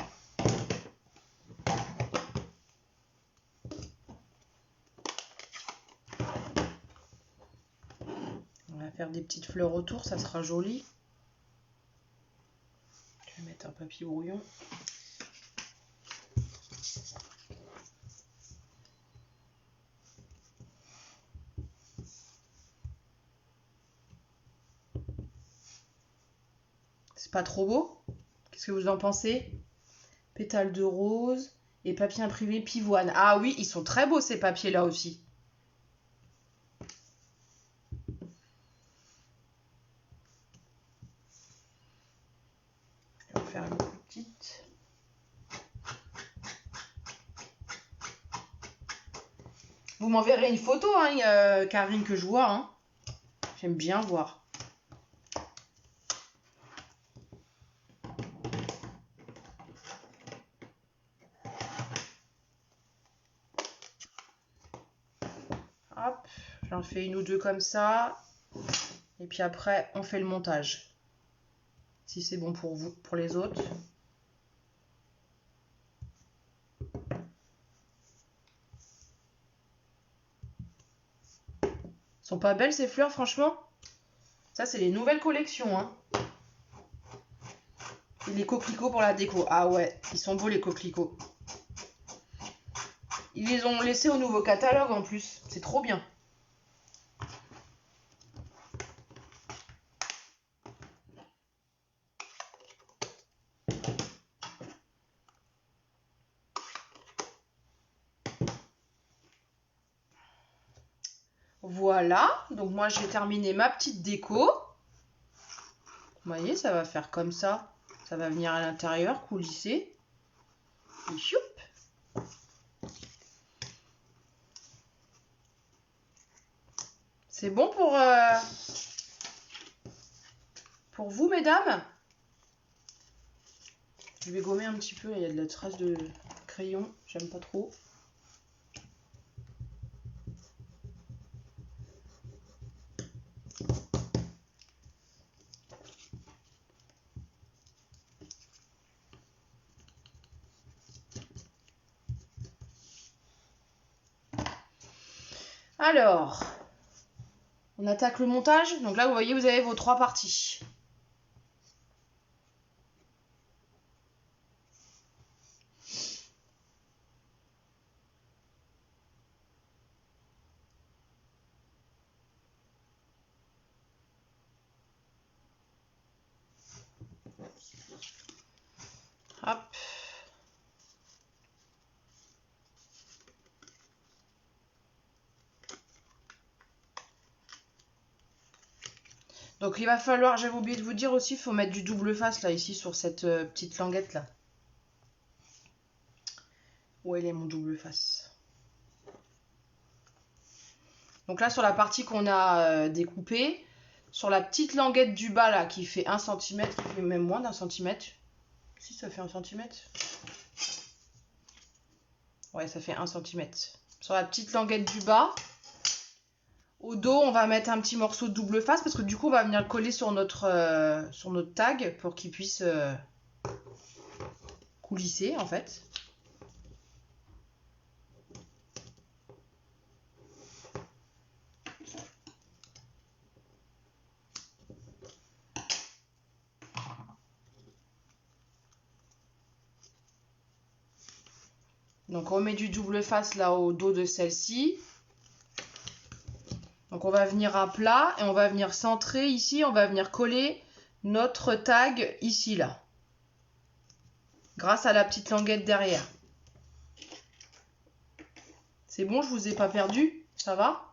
On va faire des petites fleurs autour, ça sera joli. Je vais mettre un papier brouillon. C'est pas trop beau? Qu'est-ce que vous en pensez? Pétales de rose et papier imprimé pivoine. Ah oui, ils sont très beaux ces papiers-là aussi. Je vais en faire une petite. Vous m'enverrez une photo, hein, Karine, que je vois. Hein. J'aime bien voir. Hop, j'en fais une ou deux comme ça. Et puis après, on fait le montage. Si c'est bon pour vous, pour les autres. Sont pas belles ces fleurs, franchement? Ça, c'est les nouvelles collections. Hein. Et les coquelicots pour la déco. Ah ouais, ils sont beaux les coquelicots. Ils les ont laissés au nouveau catalogue en plus. C'est trop bien. Voilà, donc moi j'ai terminé ma petite déco. Vous voyez, ça va faire comme ça. Ça va venir à l'intérieur, coulisser. Et choup. C'est bon pour vous, mesdames? Je vais gommer un petit peu, il y a de la trace de crayon, j'aime pas trop. Alors, on attaque le montage. Donc là, vous voyez, vous avez vos 3 parties. Hop. Donc il va falloir, j'avais oublié de vous dire aussi, il faut mettre du double face là, ici, sur cette petite languette là. Où elle est mon double face? Donc là, sur la partie qu'on a découpée, sur la petite languette du bas là, qui fait 1 cm, qui fait même moins d'1 cm. Si, ça fait 1 cm. Ouais, ça fait 1 cm. Sur la petite languette du bas, au dos, on va mettre un petit morceau de double face parce que du coup, on va venir le coller sur notre tag pour qu'il puisse coulisser en fait. Donc on met du double face là au dos de celle-ci. Donc on va venir à plat et on va venir centrer ici, on va venir coller notre tag ici là. Grâce à la petite languette derrière. C'est bon, je vous ai pas perdu, ça va?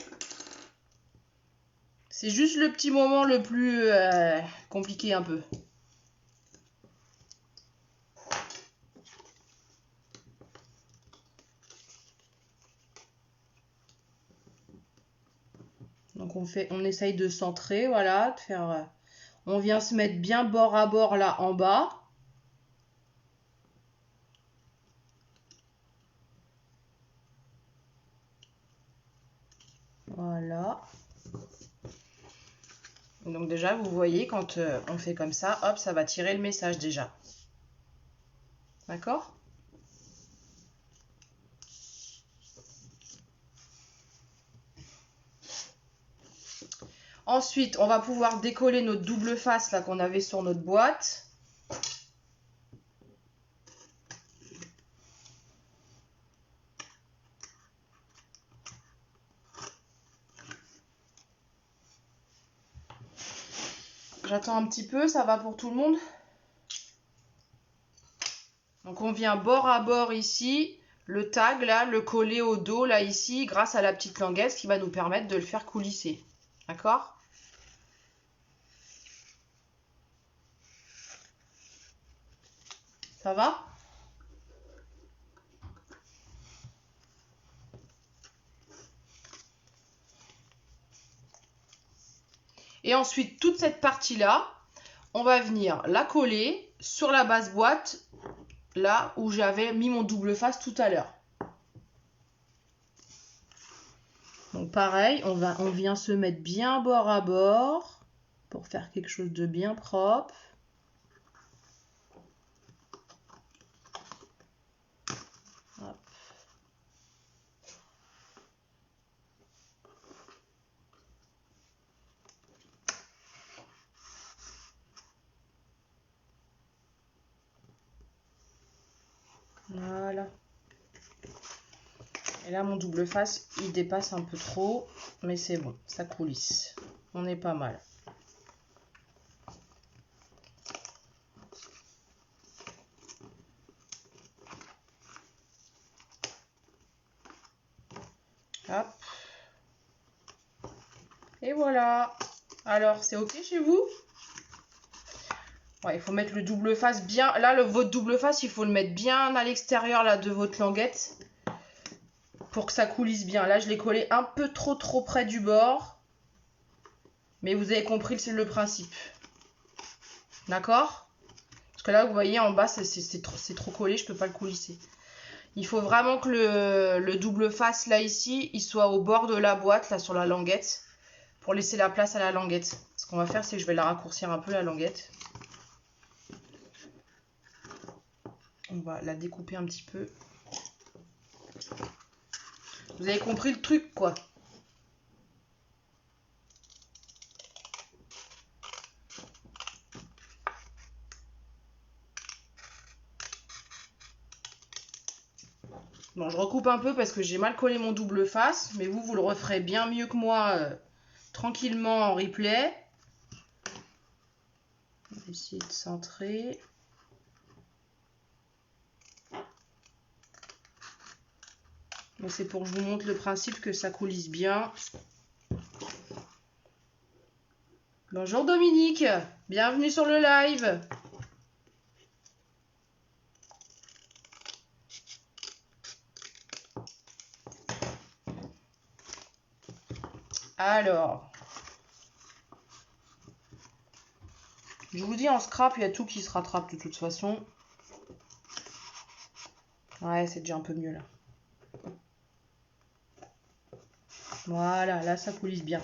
C'est juste le petit moment le plus compliqué un peu. Donc on essaye de centrer, voilà, de faire. On vient se mettre bien bord à bord là en bas. Voilà. Donc déjà, vous voyez, quand on fait comme ça, hop, ça va tirer le message déjà. D'accord? Ensuite, on va pouvoir décoller notre double face là qu'on avait sur notre boîte. J'attends un petit peu, ça va pour tout le monde? Donc on vient bord à bord ici, le tag là, le coller au dos là ici, grâce à la petite languette, ce qui va nous permettre de le faire coulisser. D'accord? Ça va? Et ensuite, toute cette partie-là, on va venir la coller sur la base boîte, là où j'avais mis mon double face tout à l'heure. Donc pareil, on vient se mettre bien bord à bord pour faire quelque chose de bien propre. Hop. Voilà. Et là, mon double face, il dépasse un peu trop, mais c'est bon, ça coulisse. On est pas mal. Hop. Et voilà. Alors, c'est OK chez vous? Ouais, il faut mettre le double face bien. Là, votre double face, il faut le mettre bien à l'extérieur là de votre languette pour que ça coulisse bien. Là, je l'ai collé un peu trop près du bord. Mais vous avez compris le principe. D'accord? Parce que là, vous voyez, en bas, c'est trop collé, je peux pas le coulisser. Il faut vraiment que le double face, là, ici, il soit au bord de la boîte, là, sur la languette, pour laisser la place à la languette. Ce qu'on va faire, c'est que je vais la raccourcir un peu, la languette. On va la découper un petit peu. Vous avez compris le truc, quoi. Bon, je recoupe un peu parce que j'ai mal collé mon double face, mais vous le referez bien mieux que moi, tranquillement en replay. On va essayer de centrer. Bon, c'est pour que je vous montre le principe que ça coulisse bien. Bonjour Dominique, bienvenue sur le live. Alors, je vous dis en scrap, il y a tout qui se rattrape de toute façon. Ouais, c'est déjà un peu mieux là. Voilà, là ça coulisse bien.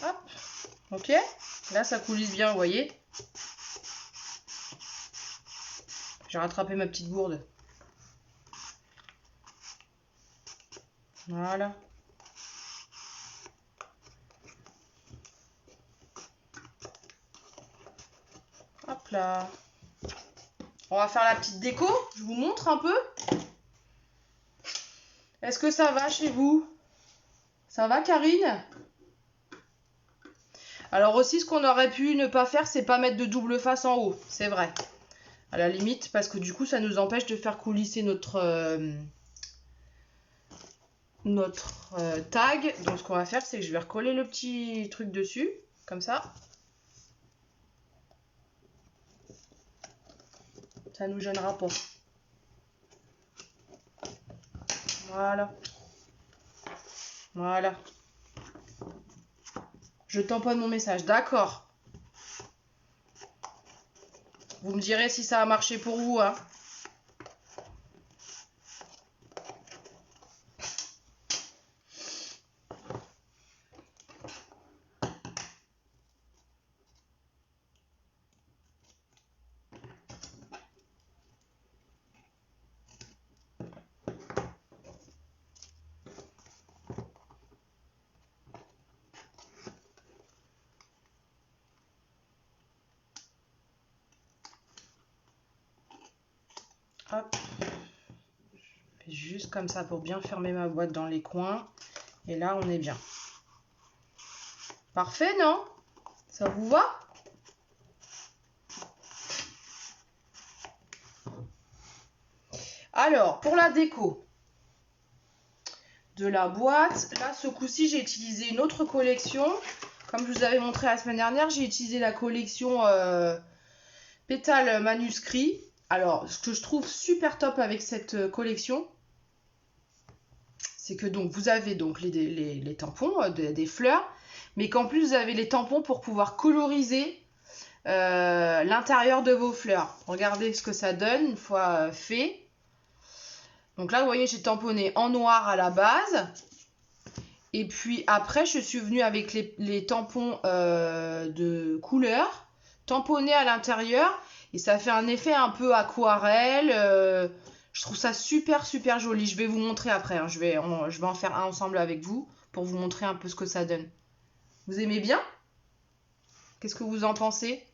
Hop, ok. Là ça coulisse bien, vous voyez. J'ai rattrapé ma petite gourde. Voilà. Hop là. On va faire la petite déco. Je vous montre un peu. Est-ce que ça va chez vous? Ça va, Karine? Alors aussi, ce qu'on aurait pu ne pas faire, c'est pas mettre de double face en haut. C'est vrai. À la limite, parce que du coup, ça nous empêche de faire coulisser notre tag. Donc, ce qu'on va faire, c'est que je vais recoller le petit truc dessus. Comme ça. Ça nous gênera pas. Voilà. Voilà. Je tamponne mon message. D'accord. Vous me direz si ça a marché pour vous, hein. Hop. Je fais juste comme ça pour bien fermer ma boîte dans les coins. Et là, on est bien. Parfait, non? Ça vous va? Alors, pour la déco de la boîte, là, ce coup-ci, j'ai utilisé une autre collection. Comme je vous avais montré la semaine dernière, j'ai utilisé la collection Pétales Manuscrit. Alors, ce que je trouve super top avec cette collection, c'est que donc vous avez donc les tampons, des fleurs, mais qu'en plus vous avez les tampons pour pouvoir coloriser l'intérieur de vos fleurs. Regardez ce que ça donne une fois fait. Donc là, vous voyez, j'ai tamponné en noir à la base. Et puis après, je suis venue avec les tampons de couleur, tamponnés à l'intérieur. Et ça fait un effet un peu aquarelle. Je trouve ça super, super joli. Je vais vous montrer après. Hein. Je vais en faire un ensemble avec vous pour vous montrer un peu ce que ça donne. Vous aimez bien? Qu'est-ce que vous en pensez?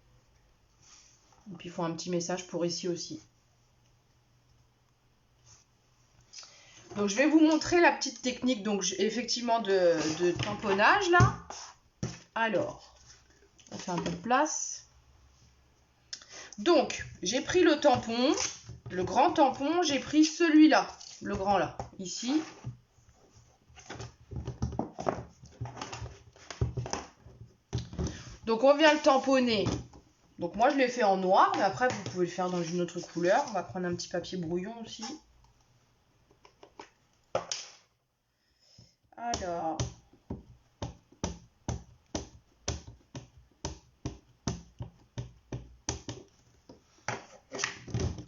Et puis, il faut un petit message pour ici aussi. Donc, je vais vous montrer la petite technique donc effectivement de tamponnage là. Alors, on fait un peu de place. Donc, j'ai pris le tampon, le grand tampon, j'ai pris celui-là, le grand là, ici. Donc, on vient le tamponner. Donc, moi, je l'ai fait en noir, mais après, vous pouvez le faire dans une autre couleur. On va prendre un petit papier brouillon aussi. Alors...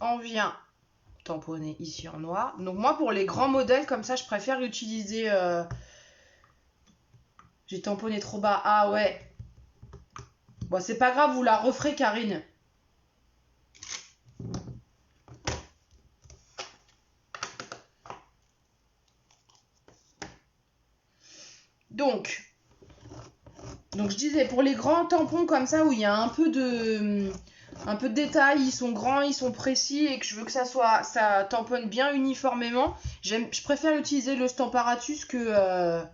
on vient tamponner ici en noir. Donc moi, pour les grands modèles, comme ça, je préfère utiliser... j'ai tamponné trop bas. Ah ouais. Bon, c'est pas grave, vous la referez, Karine. Donc, je disais, pour les grands tampons comme ça, où il y a un peu de détail, ils sont grands, ils sont précis, et que je veux que ça tamponne bien uniformément, je préfère utiliser le Stamparatus qu'un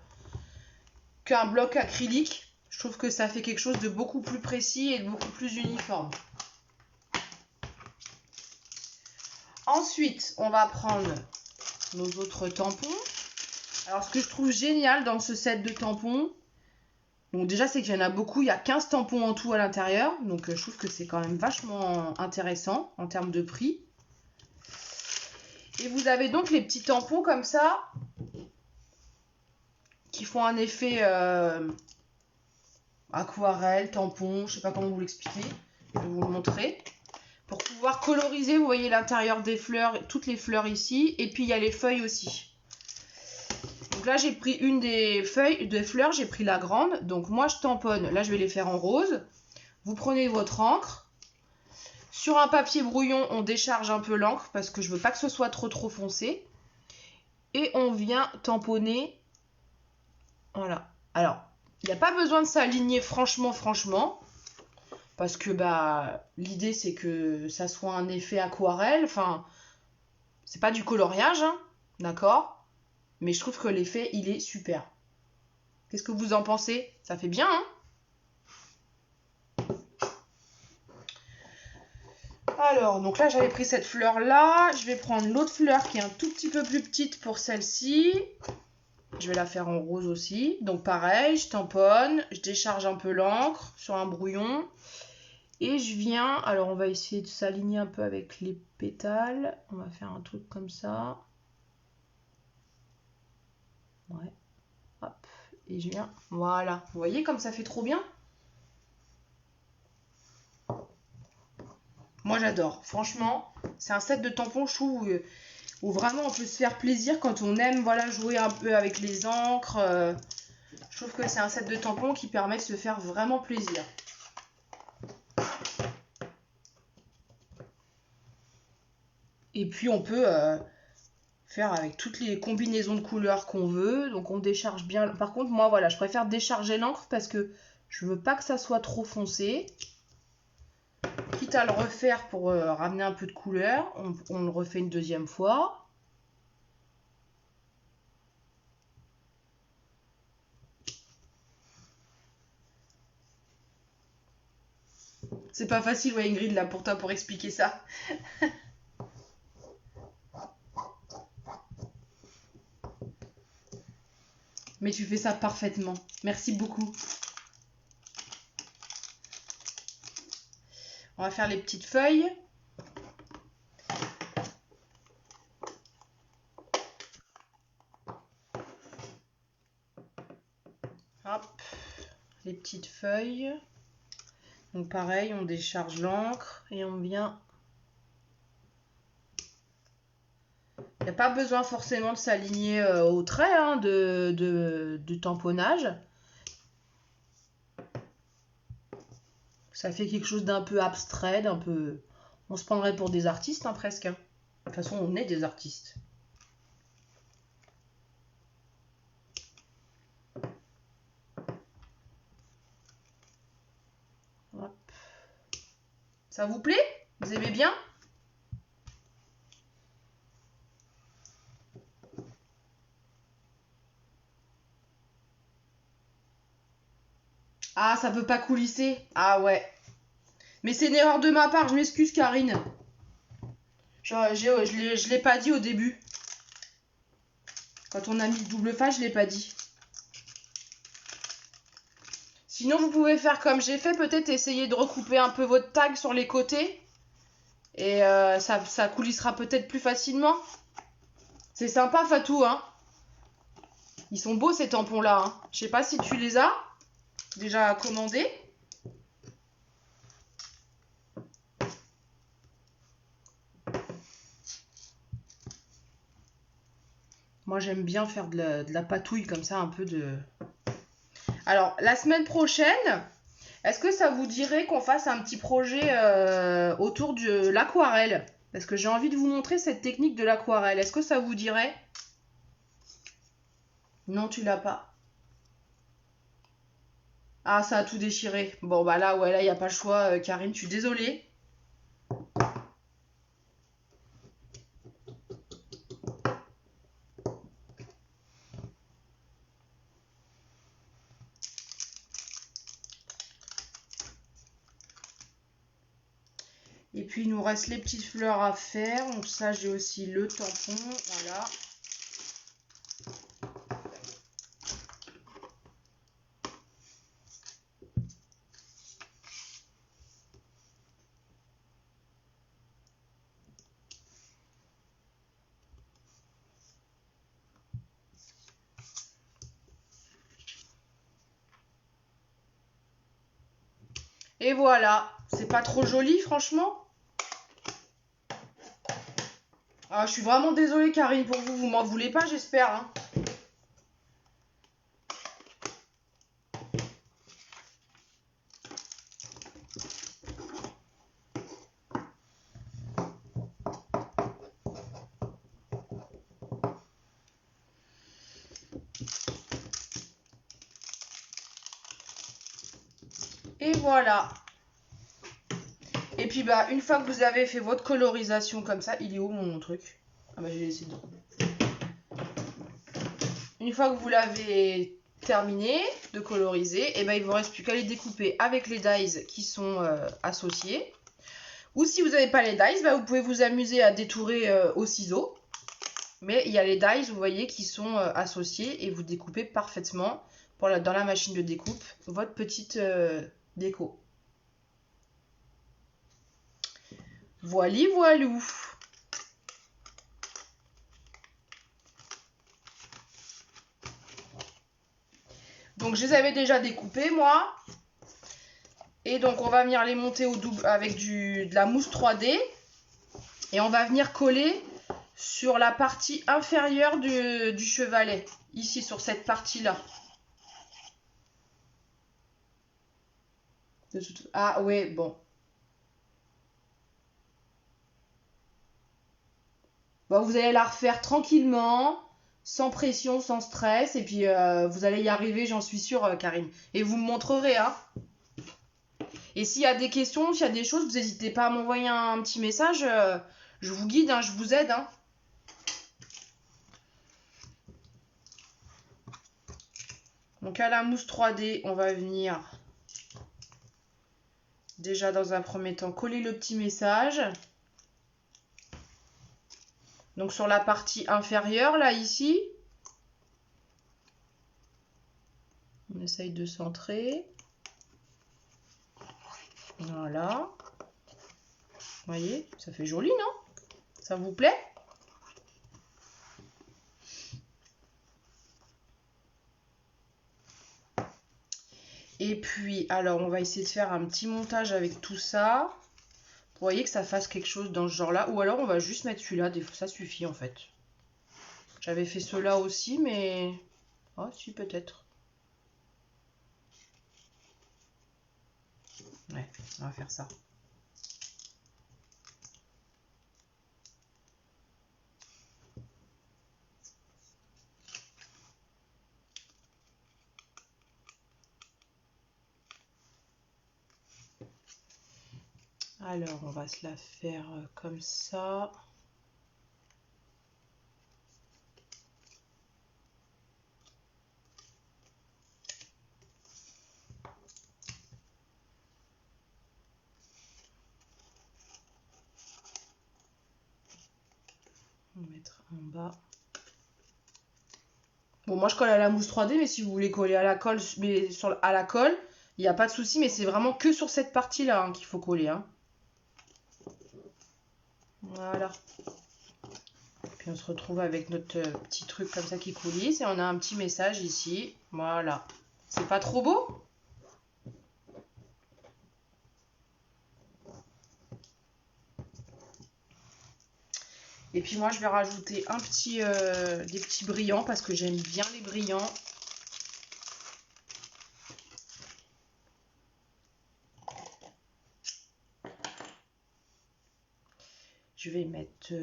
bloc acrylique. Je trouve que ça fait quelque chose de beaucoup plus précis et de beaucoup plus uniforme. Ensuite, on va prendre nos autres tampons. Alors, ce que je trouve génial dans ce set de tampons, donc déjà, c'est qu'il y en a beaucoup. Il y a 15 tampons en tout à l'intérieur. Donc, je trouve que c'est quand même vachement intéressant en termes de prix. Et vous avez donc les petits tampons comme ça qui font un effet aquarelle, tampon, je sais pas comment vous l'expliquer. Je vais vous le montrer. Pour pouvoir coloriser, vous voyez l'intérieur des fleurs, toutes les fleurs ici. Et puis, il y a les feuilles aussi. Donc là, j'ai pris une des feuilles de fleurs, j'ai pris la grande. Donc moi, je tamponne. Là, je vais les faire en rose. Vous prenez votre encre. Sur un papier brouillon, on décharge un peu l'encre parce que je veux pas que ce soit trop foncé. Et on vient tamponner. Voilà. Alors, il n'y a pas besoin de s'aligner franchement. parce que bah l'idée c'est que ça soit un effet aquarelle, enfin c'est pas du coloriage, hein, d'accord? Mais je trouve que l'effet il est super. Qu'est-ce que vous en pensez? Ça fait bien, hein? Alors, donc là j'avais pris cette fleur là, je vais prendre l'autre fleur qui est un tout petit peu plus petite pour celle-ci. Je vais la faire en rose aussi. Donc pareil, je tamponne, je décharge un peu l'encre sur un brouillon. Et je viens, alors on va essayer de s'aligner un peu avec les pétales. On va faire un truc comme ça. Ouais. Hop. Et je viens, voilà. Vous voyez comme ça fait trop bien? Moi j'adore. Franchement, c'est un set de tampons, je trouve, où vraiment on peut se faire plaisir quand on aime voilà, jouer un peu avec les encres. Je trouve que c'est un set de tampons qui permet de se faire vraiment plaisir. Et puis on peut faire avec toutes les combinaisons de couleurs qu'on veut. Donc on décharge bien. Par contre, moi voilà, je préfère décharger l'encre parce que je veux pas que ça soit trop foncé. Quitte à le refaire pour ramener un peu de couleur, on le refait une deuxième fois. C'est pas facile, ouais, Ingrid, là, pour toi, pour expliquer ça. Mais tu fais ça parfaitement. Merci beaucoup. On va faire les petites feuilles. Hop, les petites feuilles. Donc pareil, on décharge l'encre et on vient... Il n'y a pas besoin forcément de s'aligner au trait hein, du tamponnage. Ça fait quelque chose d'un peu abstrait, d'un peu... On se prendrait pour des artistes hein, presque. Hein. De toute façon, on est des artistes. Hop. Ça vous plaît? Vous aimez bien? Ah, ça veut pas coulisser. Ah ouais. Mais c'est une erreur de ma part, je m'excuse Karine. Je l'ai pas dit au début. Quand on a mis le double face, je l'ai pas dit. Sinon, vous pouvez faire comme j'ai fait, peut-être essayer de recouper un peu votre tag sur les côtés. Et ça coulissera peut-être plus facilement. C'est sympa Fatou, hein. Ils sont beaux ces tampons-là. Hein. Je sais pas si tu les as déjà commandés. Moi, j'aime bien faire de la patouille comme ça, un peu de... Alors, la semaine prochaine, est-ce que ça vous dirait qu'on fasse un petit projet autour de l'aquarelle? Parce que j'ai envie de vous montrer cette technique de l'aquarelle. Est-ce que ça vous dirait? Non, tu l'as pas. Ah, ça a tout déchiré. Bon, bah là, ouais, là, il n'y a pas le choix, Karine, je suis désolée. Et puis, il nous reste les petites fleurs à faire. Donc ça, j'ai aussi le tampon, voilà. Et voilà, c'est pas trop joli franchement. Ah, je suis vraiment désolée Karine pour vous, vous m'en voulez pas j'espère. Hein. Et voilà. puis bah une fois que vous avez fait votre colorisation comme ça, il est où mon truc? Ah bah j'ai laissé dedans. Une fois que vous l'avez terminé de coloriser, et ben il vous reste plus qu'à les découper avec les dies qui sont associés. Ou si vous n'avez pas les dies, bah, vous pouvez vous amuser à détourer au ciseau. Mais il y a les dies, vous voyez, qui sont associés et vous découpez parfaitement dans la machine de découpe votre petite déco. Voili voilou. Donc je les avais déjà découpés moi. Et donc on va venir les monter au double avec de la mousse 3D. Et on va venir coller sur la partie inférieure du chevalet. Ici sur cette partie-là. Ah ouais, bon. Bon, vous allez la refaire tranquillement, sans pression, sans stress. Et puis vous allez y arriver, j'en suis sûre, Karine. Et vous me montrerez, hein. Et s'il y a des questions, s'il y a des choses, vous n'hésitez pas à m'envoyer un petit message. Je vous guide, hein, je vous aide. Hein. Donc à la mousse 3D, on va venir déjà dans un premier temps coller le petit message. Donc sur la partie inférieure, là, ici. On essaye de centrer. Voilà. Vous voyez, ça fait joli, non? Ça vous plaît? Et puis, alors, on va essayer de faire un petit montage avec tout ça. Vous voyez que ça fasse quelque chose dans ce genre-là. Ou alors, on va juste mettre celui-là. Des fois, ça suffit, en fait. J'avais fait ceux-là aussi, mais... Oh, si, peut-être. Ouais, on va faire ça. Alors, on va se la faire comme ça. On va mettre en bas. Bon, moi je colle à la mousse 3D, mais si vous voulez coller à la colle, à la colle, il n'y a pas de souci, mais c'est vraiment que sur cette partie-là hein, qu'il faut coller. Hein. Voilà. Puis on se retrouve avec notre petit truc comme ça qui coulisse et on a un petit message ici. Voilà. C'est pas trop beau? Et puis moi je vais rajouter des petits brillants parce que j'aime bien les brillants. Je vais mettre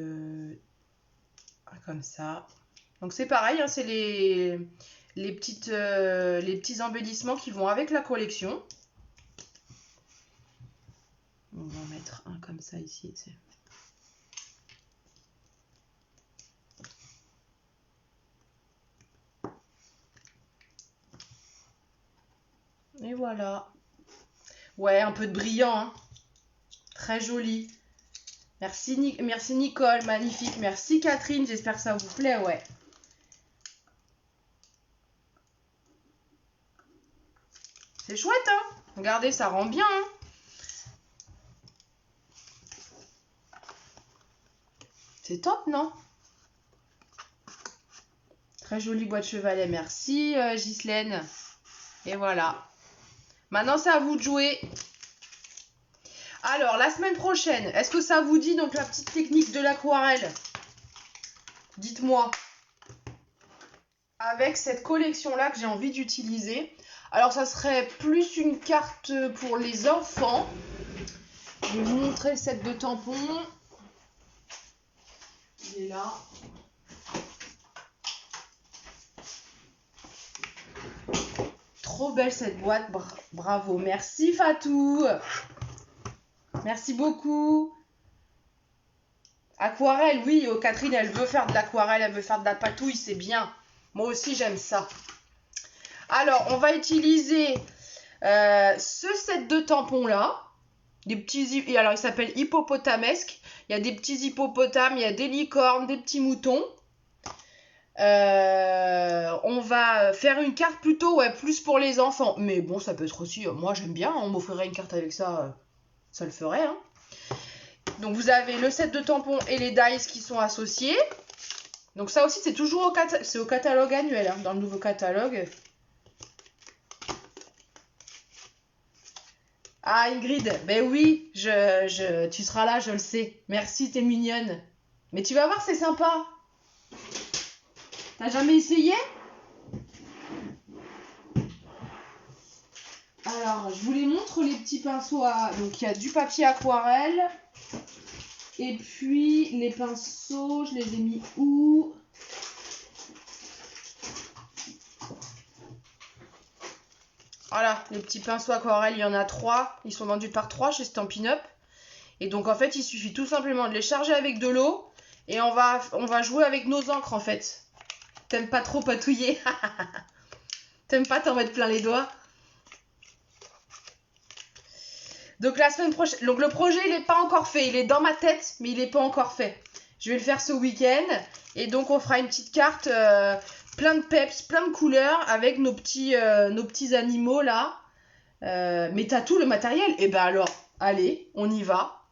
comme ça. Donc c'est pareil, hein, c'est les petits embellissements qui vont avec la collection. On va en mettre un comme ça ici. Et voilà. Ouais, un peu de brillant. Hein. Très joli. Merci, merci Nicole, magnifique. Merci Catherine, j'espère que ça vous plaît, ouais. C'est chouette, hein. Regardez, ça rend bien, hein. C'est top, non? Très jolie boîte chevalet, merci Ghislaine. Et voilà. Maintenant, c'est à vous de jouer. Alors, la semaine prochaine, est-ce que ça vous dit donc la petite technique de l'aquarelle? Dites-moi. Avec cette collection-là que j'ai envie d'utiliser. Alors, ça serait plus une carte pour les enfants. Je vais vous montrer le set de tampons. Il est là. Trop belle cette boîte. Bravo. Merci Fatou. Merci beaucoup. Aquarelle, oui, Catherine, elle veut faire de l'aquarelle, elle veut faire de la patouille, c'est bien. Moi aussi, j'aime ça. Alors, on va utiliser ce set de tampons là. Des petits, alors, il s'appelle hippopotamesque. Il y a des petits hippopotames, il y a des licornes, des petits moutons. On va faire une carte plutôt, ouais, plus pour les enfants. Mais bon, ça peut être aussi, moi j'aime bien, on m'offrirait une carte avec ça, ça le ferait. Hein. Donc vous avez le set de tampons et les dies qui sont associés. Donc ça aussi, c'est toujours au catalogue annuel, hein, dans le nouveau catalogue. Ah Ingrid, ben oui, tu seras là, je le sais. Merci, t'es mignonne. Mais tu vas voir, c'est sympa. T'as jamais essayé? Alors, je vous les montre les petits pinceaux à... Donc, il y a du papier aquarelle. Et puis, les pinceaux, je les ai mis où? Voilà, les petits pinceaux aquarelle, il y en a 3. Ils sont vendus par 3 chez Stampin' Up. Et donc, en fait, il suffit tout simplement de les charger avec de l'eau. Et on va jouer avec nos encres, en fait. T'aimes pas trop patouiller? T'aimes pas t'en mettre plein les doigts? Donc la semaine prochaine, donc le projet il n'est pas encore fait, il est dans ma tête mais il n'est pas encore fait. Je vais le faire ce week-end et donc on fera une petite carte plein de peps, plein de couleurs avec nos petits animaux là. Mais t'as tout le matériel? Et ben alors, allez, on y va.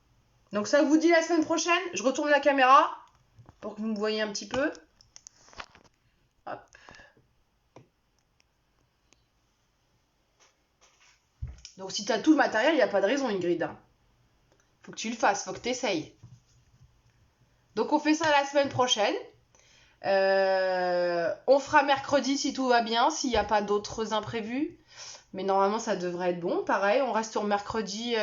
Donc ça vous dit la semaine prochaine? Je retourne la caméra pour que vous me voyez un petit peu. Hop. Donc si t'as tout le matériel, il n'y a pas de raison Ingrid. Hein. Faut que tu le fasses, faut que tu essayes. Donc on fait ça la semaine prochaine. On fera mercredi si tout va bien, s'il n'y a pas d'autres imprévus. Mais normalement ça devrait être bon. Pareil, on reste sur mercredi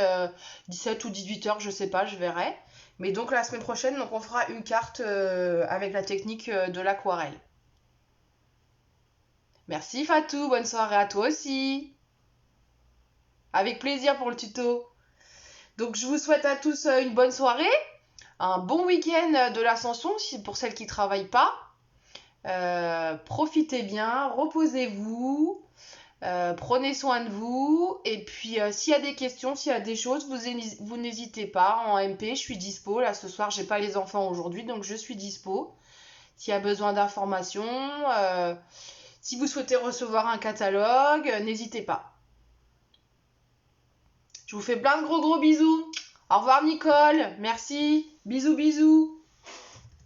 17 ou 18h, je sais pas, je verrai. Mais donc la semaine prochaine, donc on fera une carte avec la technique de l'aquarelle. Merci Fatou, bonne soirée à toi aussi. Avec plaisir pour le tuto. Donc je vous souhaite à tous une bonne soirée, un bon week-end de l'Ascension pour celles qui ne travaillent pas. Profitez bien, reposez-vous, prenez soin de vous. Et puis s'il y a des questions, s'il y a des choses, vous n'hésitez pas. En MP, je suis dispo. Là ce soir, j'ai pas les enfants aujourd'hui, donc je suis dispo. S'il y a besoin d'informations, si vous souhaitez recevoir un catalogue, n'hésitez pas. Je vous fais plein de gros bisous. Au revoir Nicole, merci. Bisous, bisous.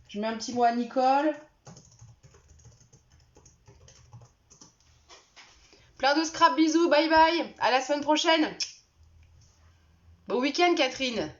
Je mets un petit mot à Nicole. Plein de scrap bisous, bye bye. À la semaine prochaine. Bon week-end Catherine.